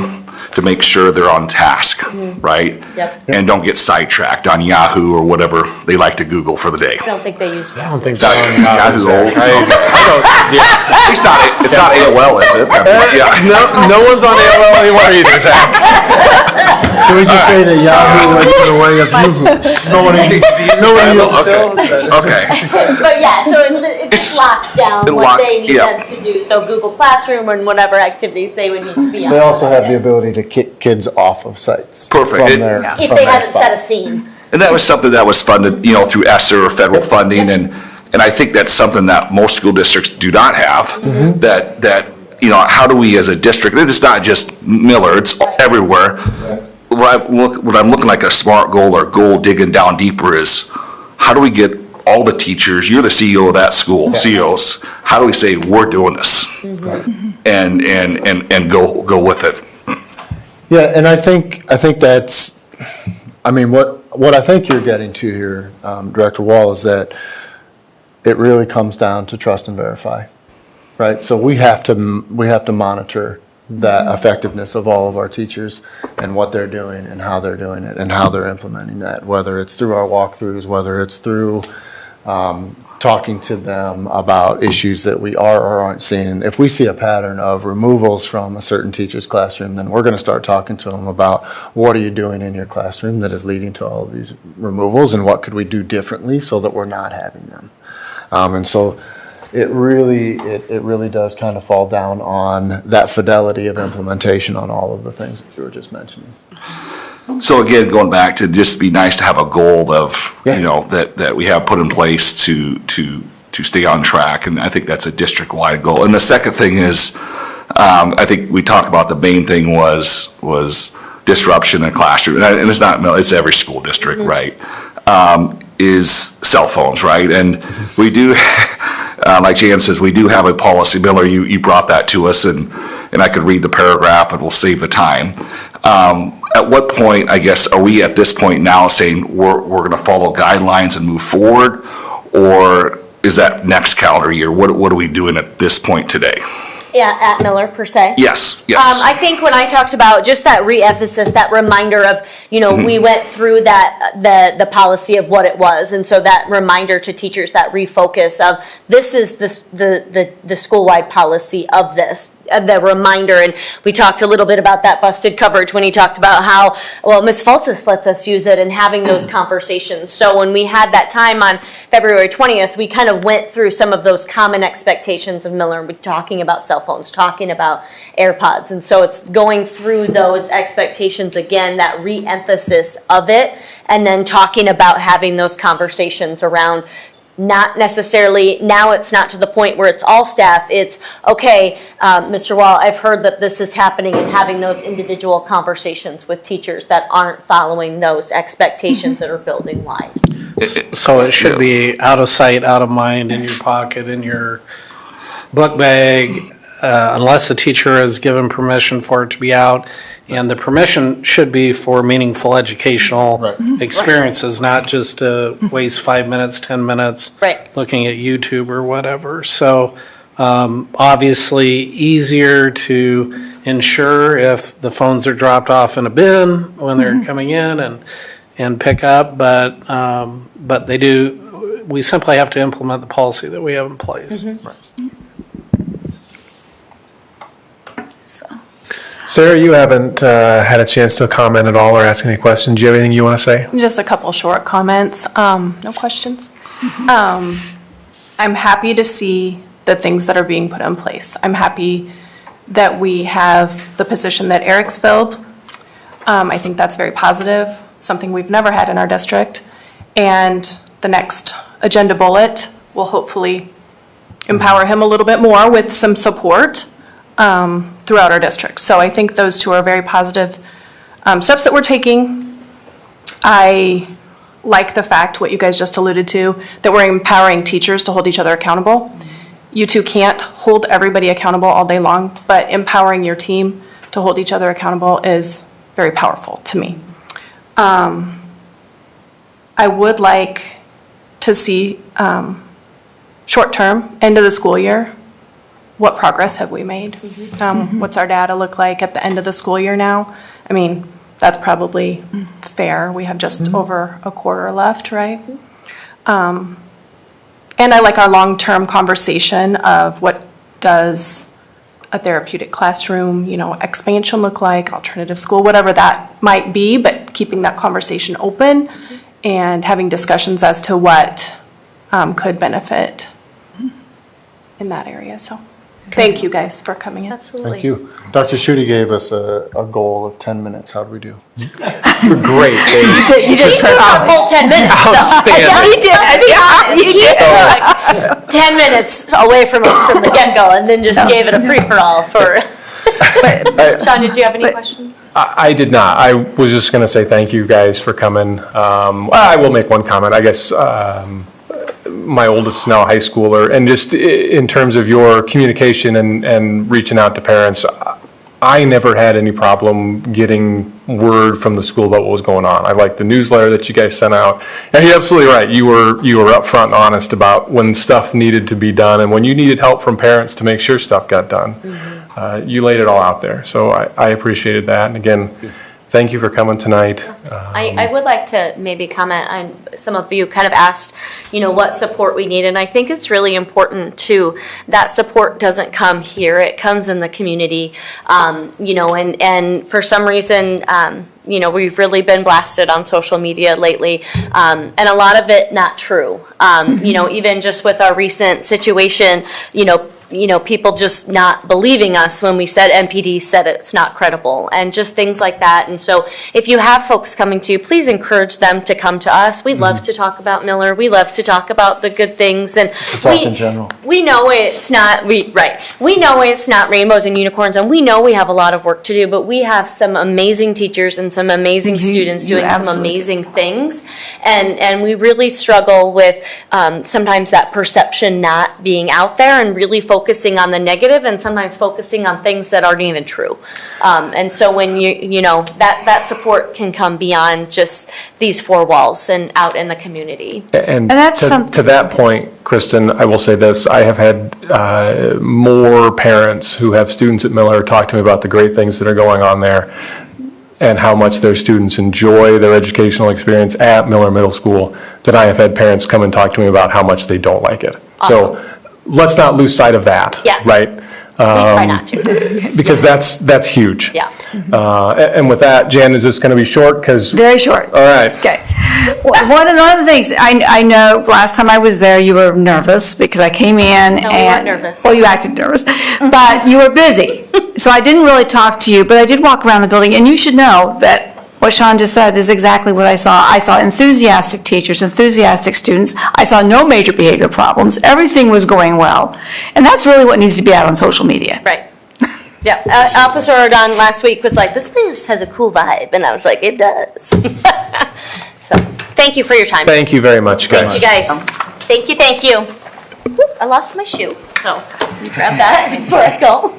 to make sure they're on task, right? Yep. And don't get sidetracked on Yahoo or whatever they like to Google for the day. I don't think they use I that. don't think so. Yahoo old. I don't, yeah. It's not AOL, is it? Yeah. No one's on AOL anymore either, Zach. Can we just say that Yahoo went to the way of Yahoo? Nobody uses it. Okay. But yeah, so it just locks down It what lock- they need yeah. them to do. So Google Classroom and whatever activities they would need to be on. They also have the ability to kick kids off of sites. Perfect. From their, If from they their haven't set a spot. scene. And that was something that was funded, through ESSER or federal funding, and I think that's something that most school districts do not have. That how do we as a district, and it's not just Miller, it's everywhere. What I'm looking like a SMART goal or goal digging down deeper is, how do we get all the teachers, you're the CEO of that school, CEOs, how do we say, we're doing this? And go with it. Yeah, and I think that's, what I think you're getting to here, Director Wall, is that it really comes down to trust and verify, right? So we have to monitor the effectiveness of all of our teachers and what they're doing and how they're doing it and how they're implementing that, whether it's through our walkthroughs, whether it's through talking to them about issues that we are or aren't seeing. And if we see a pattern of removals from a certain teacher's classroom, then we're going to start talking to them about, what are you doing in your classroom that is leading to all of these removals, and what could we do differently so that we're not having them? And so it really does kind of fall down on that fidelity of implementation on all of the things that you were just mentioning. So again, going back to just be nice to have a goal of, that we have put in place to stay on track, and I think that's a district-wide goal. And the second thing is, I think we talked about the main thing was disruption in classroom, and it's not, it's every school district, right? Is cell phones, right? And we do, like Jan says, we do have a policy. Miller, you brought that to us, and I could read the paragraph, and we'll save the time. At what point, I guess, are we at this point now saying we're going to follow guidelines and move forward, or is that next calendar year? What are we doing at this point today? Yeah, at Miller per se. Yes. I think when I talked about just that re-emphasis, that reminder of, we went through that, the policy of what it was. And so that reminder to teachers, that refocus of, this is the school-wide policy of this, the reminder. And we talked a little bit about that busted coverage when he talked about how, Ms. Fultis lets us use it, and having those conversations. So when we had that time on February 20th, we kind of went through some of those common expectations of Miller, and talking about cell phones, talking about AirPods. And so it's going through those expectations again, that re-emphasis of it, and then talking about having those conversations around, not necessarily, now it's not to the point where it's all staff, it's, okay, Mr. Wall, I've heard that this is happening, and having those individual conversations with teachers that aren't following those expectations that are building wide. So it should be out of sight, out of mind, in your pocket, in your book bag, unless the teacher has given permission for it to be out. And the permission should be for meaningful educational experiences, not just to waste 5 minutes, 10 minutes looking at YouTube or whatever. So obviously easier to ensure if the phones are dropped off in a bin when they're coming in and pick up, but they do, we simply have to implement the policy that we have in place. So. Sarah, you haven't had a chance to comment at all or ask any questions. Do you have anything you want to say? Just a couple short comments. No questions. I'm happy to see the things that are being put in place. I'm happy that we have the position that Eric's filled. I think that's very positive, something we've never had in our district. And the next agenda bullet will hopefully empower him a little bit more with some support throughout our district. So I think those two are very positive steps that we're taking. I like the fact, what you guys just alluded to, that we're empowering teachers to hold each other accountable. You two can't hold everybody accountable all day long, but empowering your team to hold each other accountable is very powerful to me. I would like to to see, short-term, end of the school year, what progress have we made? What's our data look like at the end of the school year now? I mean, that's probably fair. We have just over a quarter left, right? And I like our long-term conversation of what does a therapeutic classroom, expansion look like, alternative school, whatever that might be, but keeping that conversation open and having discussions as to what could benefit in that area. So thank you guys for coming in. Absolutely. Thank you. Dr. Schutte gave us a goal of 10 minutes. How'd we do? Great. You just took a full 10 minutes. Outstanding. Yeah, he did. He took 10 minutes away from us from the get-go and then just gave it a free-for-all for. Sean, did you have any questions? I did not. I was just going to say thank you guys for coming. I will make one comment. I guess my oldest is now a high schooler, and just in terms of your communication and reaching out to parents, I never had any problem getting word from the school about what was going on. I liked the newsletter that you guys sent out. And you're absolutely right. You were upfront and honest about when stuff needed to be done and when you needed help from parents to make sure stuff got done. You laid it all out there. So I appreciated that. And again, thank you for coming tonight. I would like to maybe comment on, some of you kind of asked, what support we need. And I think it's really important too, that support doesn't come here, it comes in the community. And for some reason, we've really been blasted on social media lately, and a lot of it not true. Even just with our recent situation, people just not believing us when we said MPD said it's not credible and just things like that. And so if you have folks coming to you, please encourage them to come to us. We love to talk about Miller. We love to talk about the good things. And talk in general. We know it's not, we know it's not rainbows and unicorns, and we know we have a lot of work to do, but we have some amazing teachers and some amazing students doing some amazing things. And we really struggle with sometimes that perception not being out there and really focusing on the negative and sometimes focusing on things that aren't even true. And so when that support can come beyond just these four walls and out in the community. And that's to that point, Kristen, I will say this. I have had more parents who have students at Miller talk to me about the great things that are going on there and how much their students enjoy their educational experience at Miller Middle School that I have had parents come and talk to me about how much they don't like it. Awesome. So let's not lose sight of that. Yes. Right? We try not to. Because that's huge. Yeah. And with that, Jan, is this going to be short? Very short. All right. Okay. One of the things, I know last time I was there, you were nervous because I came in No, we and. weren't nervous. Well, you acted nervous, but you were busy. So I didn't really talk to you, but I did walk around the building, and you should know that what Sean just said is exactly what I saw. I saw enthusiastic teachers, enthusiastic students. I saw no major behavior problems. Everything was going well. And that's really what needs to be out on social media. Right. Yeah. Officer Ordon last week was like, this place has a cool vibe. And I was like, it does. So thank you for your time. Thank you very much, guys. Thank you, guys. Thank you, thank you. Whoop, I lost my shoe, so grab that before I go.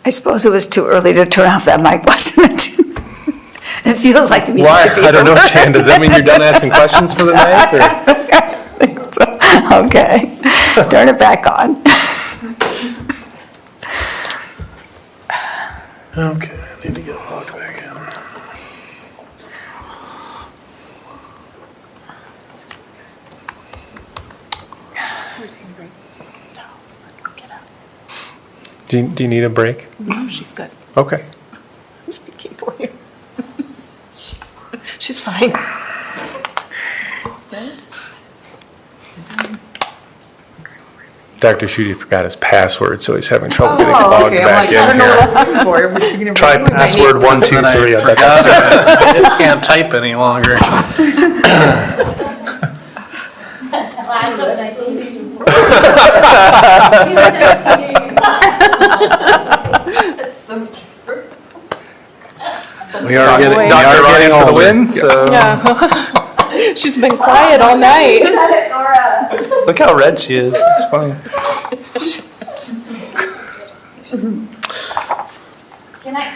I suppose it was too early to turn off that mic, wasn't it? It feels like the meeting Why? should be I don't know, over. Jan. Does that mean you're done asking questions for the night? Or? Okay, turn it back on. Okay, I need to get logged back in. Do you need a break? No, she's good. Okay. I'm speaking for you. She's fine. Good. Dr. Schutte forgot his password, so he's having trouble getting logged back in here. Try password 123. I bet that's it. I just can't type any longer. We are getting for the win, so. She's been quiet all night. Look how red she is. It's funny.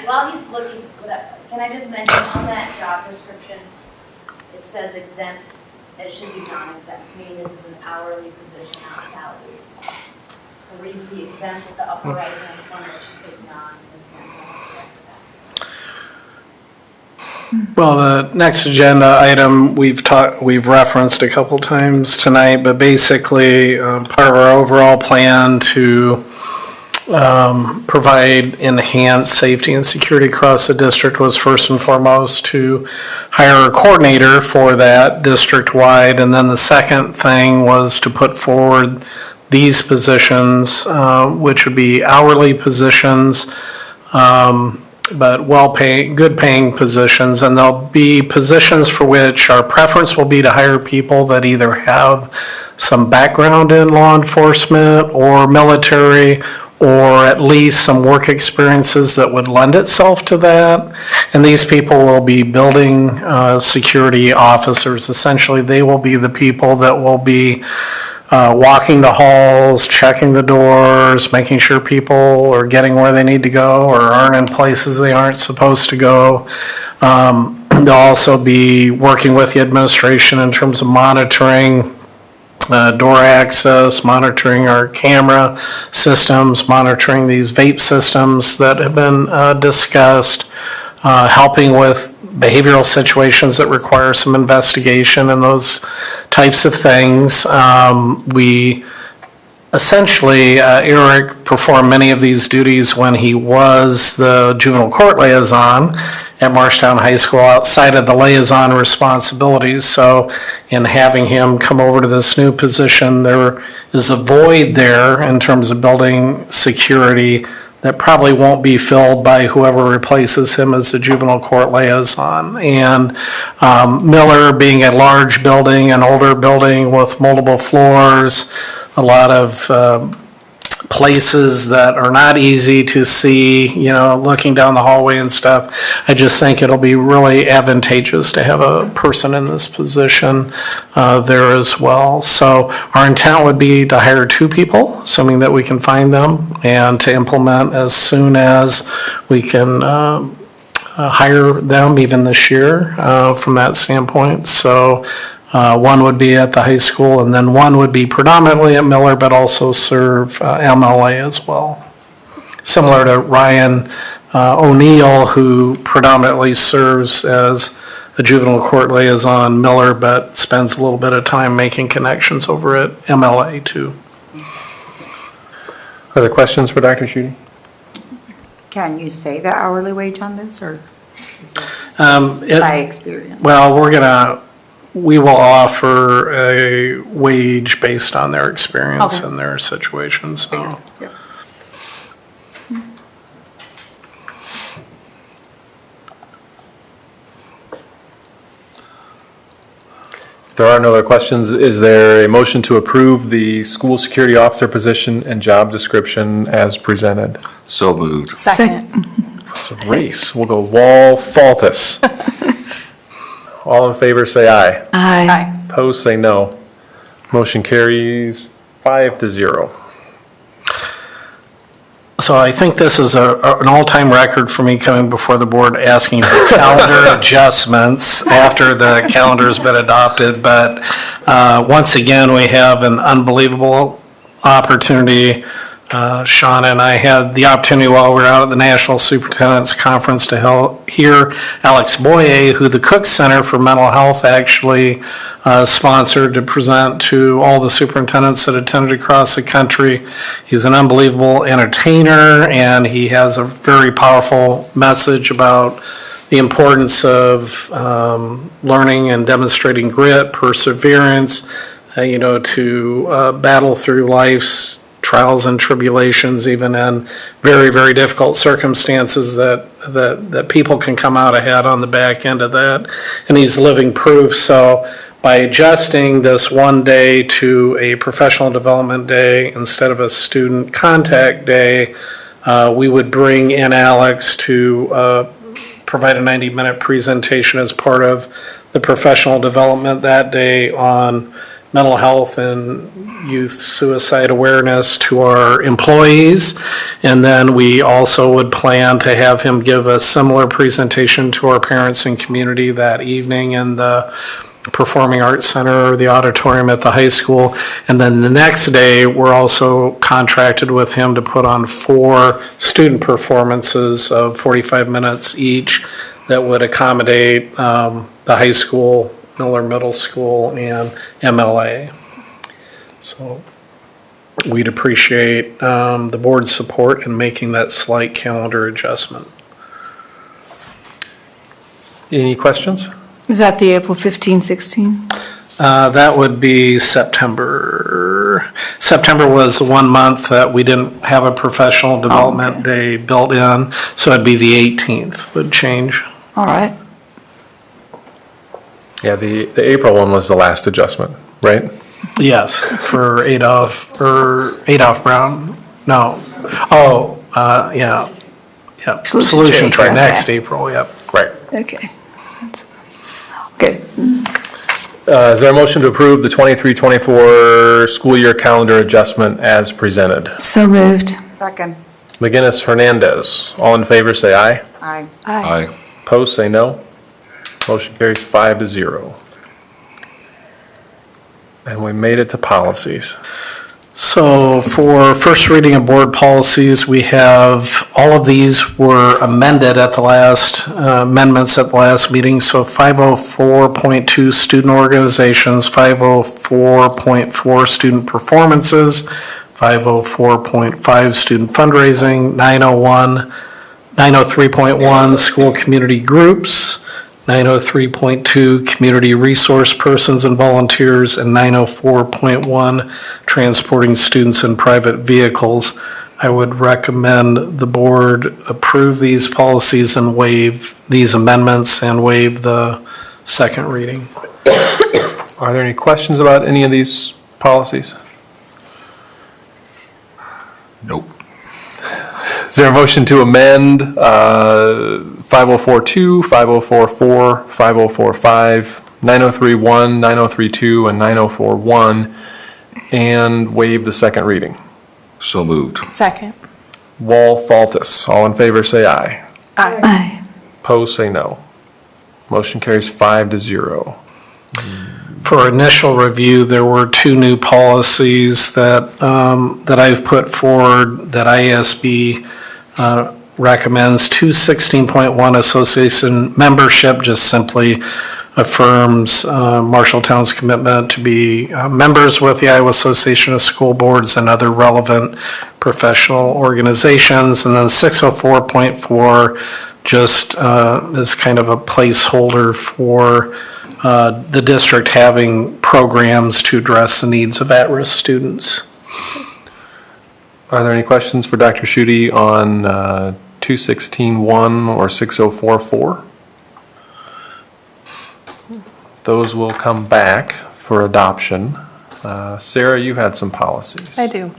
While he's looking for that, can I just mention on that job description, it says exempt, that it should be non-exempt, meaning this is an hourly position, not salary. So where you see exempt at the upper right-hand corner, it should say non-exempt. Well, the next agenda item we've referenced a couple times tonight, but basically part of our overall plan to provide enhanced safety and security across the district was first and foremost to hire a coordinator for that district-wide. And then the second thing was to put forward these positions, which would be hourly positions, but well-paying, good-paying positions. And there'll be positions for which our preference will be to hire people that either have some background in law enforcement or military, or at least some work experiences that would lend itself to that. And these people will be building security officers. Essentially, they will be the people that will be walking the halls, checking the doors, making sure people are getting where they need to go or aren't in places they aren't supposed to go. They'll also be working with the administration in terms of monitoring door access, monitoring our camera systems, monitoring these vape systems that have been discussed, helping with behavioral situations that require some investigation and those types of things. We essentially, Eric performed many of these duties when he was the juvenile court liaison at Marshtown High School outside of the liaison responsibilities. So in having him come over to this new position, there is a void there in terms of building security that probably won't be filled by whoever replaces him as the juvenile court liaison. And Miller being a large building, an older building with multiple floors, a lot of places that are not easy to see, you know, looking down the hallway and stuff. I just think it'll be really advantageous to have a person in this position there as well. So our intent would be to hire 2 people, assuming that we can find them, and to implement as soon as we can hire them even this year from that standpoint. So one would be at the high school, and then one would be predominantly at Miller, but also serve MLA as well. Similar to Ryan O'Neill, who predominantly serves as a juvenile court liaison Miller, but spends a little bit of time making connections over at MLA too. Other questions for Dr. Schutte? Can you say the hourly wage on this, or is this by experience? Well, we will offer a wage based on their experience and their situation, so. Yep. If there are no other questions, is there a motion to approve the school security officer position and job description as presented? So moved. Second. It's a race. We'll go Wall, Faltus. All in favor, say aye. Aye. Opposed, say no. Motion carries 5-0. So I think this is an all-time record for me coming before the board asking for calendar adjustments after the calendar's been adopted. But once again, we have an unbelievable opportunity. Sean and I had the opportunity while we were out at the National Superintendent's Conference to hear Alex Boyer, who the Cook Center for Mental Health actually sponsored, to present to all the superintendents that attended across the country. He's an unbelievable entertainer, and he has a very powerful message about the importance of learning and demonstrating grit, perseverance, to battle through life's trials and tribulations, even in very, very difficult circumstances, that people can come out ahead on the back end of that. And he's living proof. So by adjusting this one day to a professional development day instead of a student contact day, we would bring in Alex to provide a 90-minute presentation as part of the professional development that day on mental health and youth suicide awareness to our employees. And then we also would plan to have him give a similar presentation to our parents and community that evening in the Performing Arts Center or the auditorium at the high school. And then the next day, we're also contracted with him to put on 4 student performances of 45 minutes each that would accommodate the high school, Miller Middle School, and MLA. So we'd appreciate the board's support in making that slight calendar adjustment. Any questions? Is that the April 15, 16? That would be September. September was 1 month that we didn't have a professional development day built in, so it'd be the 18th would change. All right. Yeah, the April one was the last adjustment, right? Yes, for Adolph Brown. No. Oh, yeah. Yep. Solution Trade next April, yep. Right. Okay. Good. Is there a motion to approve the 23-24 school year calendar adjustment as presented? So moved. Second. McGinnis, Hernandez. All in favor, say aye. Aye. Aye. Opposed, say no. Motion carries 5-0. And we made it to policies. So for first reading of board policies, we have, all of these were amended at the last, amendments at the last meeting. So 504.2 student organizations, 504.4 student performances, 504.5 student fundraising, 903.1 school community groups, 903.2 community resource persons and volunteers, and 904.1 transporting students in private vehicles. I would recommend the board approve these policies and waive these amendments and waive the second reading. Are there any questions about any of these policies? Nope. Is there a motion to amend 5042, 5044, 5045, 9031, 9032, and 9041, and waive the second reading? So moved. Second. Wall, Faltus. All in favor, say aye. Aye. Opposed, say no. Motion carries 5-0. For initial review, there were 2 new policies that I've put forward that IASB recommends. 216.1 association membership just simply affirms Marshalltown's commitment to be members with the Iowa Association of School Boards and other relevant professional organizations. And then 604.4 just is kind of a placeholder for the district having programs to address the needs of at-risk students. Are there any questions for Dr. Schutte on 216.1 or 604.4? Those will come back for adoption. Sarah, you had some policies. I do.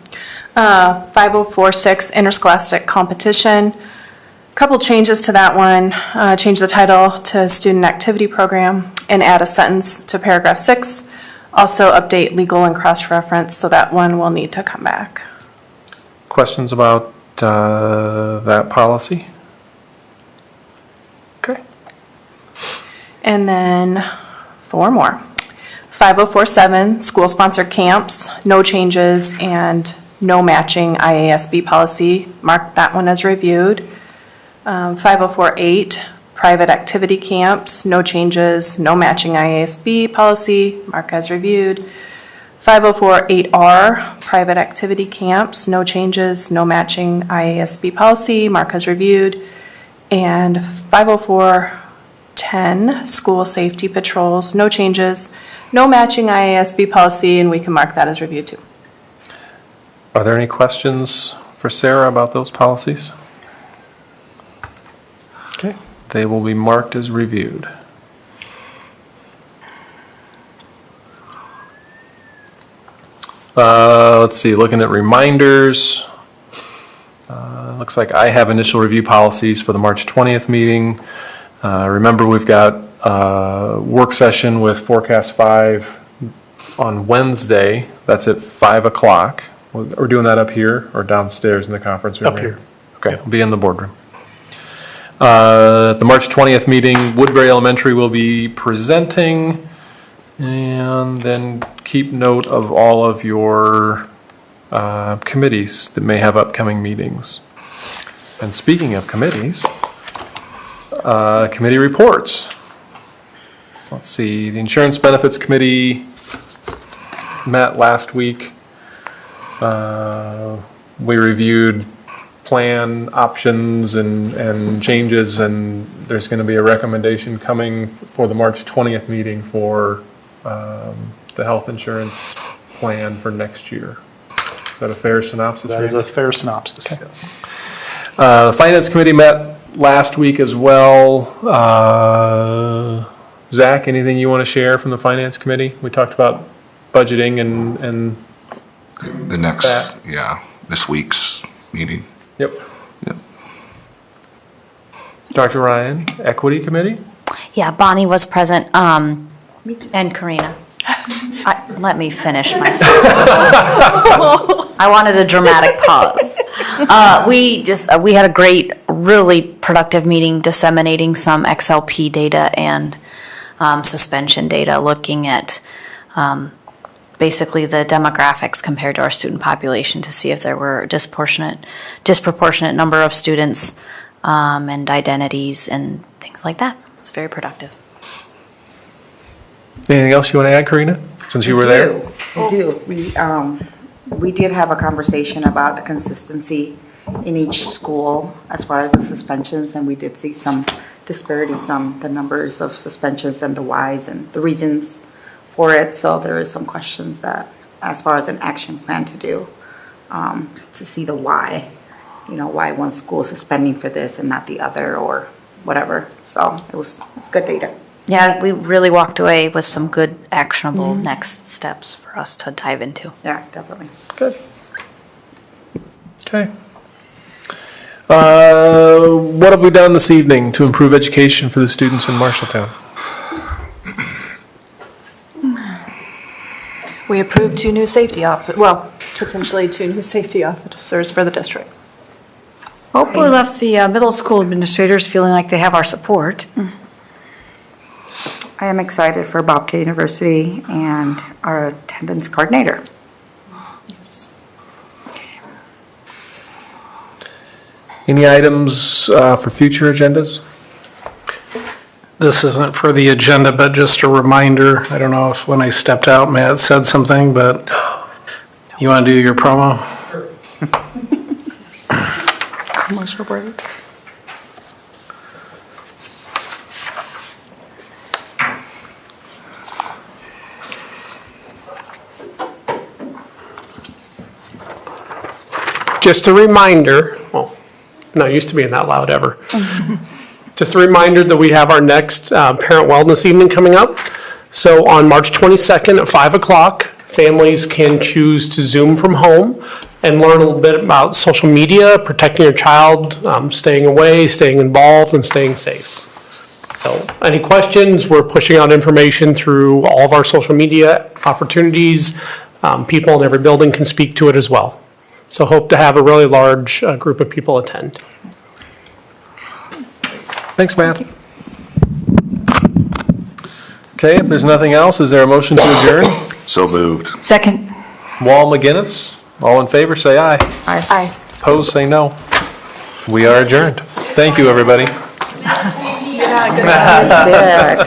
5046 interscholastic competition. Couple changes to that one. Change the title to student activity program and add a sentence to paragraph 6. Also update legal and cross-reference, so that one will need to come back. Questions about that policy? Okay. And then 4 more. 5047 school-sponsored camps, no changes and no matching IASB policy. Mark that one as reviewed. 5048 private activity camps, no changes, no matching IASB policy. Mark as reviewed. 5048R private activity camps, no changes, no matching IASB policy. Mark has reviewed. And 50410 school safety patrols, no changes, no matching IASB policy, and we can mark that as reviewed too. Are there any questions for Sarah about those policies? Okay, they will be marked as reviewed. Let's see, looking at reminders. Looks like I have initial review policies for the March 20th meeting. Remember, we've got a work session with Forecast 5 on Wednesday. That's at 5 o'clock. We're doing that up here or downstairs in the conference room? Up here. Okay, I'll be in the boardroom. At the March 20th meeting, Woodbury Elementary will be presenting. And then keep note of all of your committees that may have upcoming meetings. And speaking of committees, committee reports. Let's see, the Insurance Benefits Committee met last week. We reviewed plan options and changes, and there's going to be a recommendation coming for the March 20th meeting for the health insurance plan for next year. Is that a fair synopsis? That is a fair synopsis, okay. yes. The Finance Committee met last week as well. Zach, anything you want to share from the Finance Committee? We talked about budgeting and the next, this week's meeting. Yep. Dr. Ryan, Equity Committee? Yeah, Bonnie was present, and Karina. Let me finish my sentence. I wanted a dramatic pause. We had a great, really productive meeting disseminating some XLP data and suspension data, looking at basically the demographics compared to our student population to see if there were disproportionate number of students and identities and things like that. It's very productive. Anything else you want to add, Karina, since you were there? We do. We did have a conversation about the consistency in each school as far as the suspensions, and we did see some disparities on the numbers of suspensions and the whys and the reasons for it. So there is some questions that, as far as an action plan to do, to see the why, why one school is suspending for this and not the other or whatever. So it was good data. Yeah, we really walked away with some good actionable next steps for us to dive into. Yeah, definitely. Good. Okay. What have we done this evening to improve education for the students in Marshalltown? We approved potentially 2 new safety officers for the district. Hopefully left the middle school administrators feeling like they have our support. I am excited for Bobcat University and our attendance coordinator. Yes. Any items for future agendas? This isn't for the agenda, but just a reminder. I don't know if when I stepped out, Matt said something, but you want to do your promo? Commercial break. Just a reminder, well, not used to being that loud ever. Just a reminder that we have our next parent wellness evening coming up. So on March 22nd at 5 o'clock, families can choose to Zoom from home and learn a little bit about social media, protecting your child, staying away, staying involved, and staying safe. So any questions, we're pushing out information through all of our social media opportunities. People in every building can speak to it as well. So hope to have a really large group of people attend. Thanks, Matt. Okay, if there's nothing else, is there a motion to adjourn? So moved. Second. Wall McGinnis, all in favor, say aye. Aye. Opposed, say no. We are adjourned. Thank you, everybody. Good.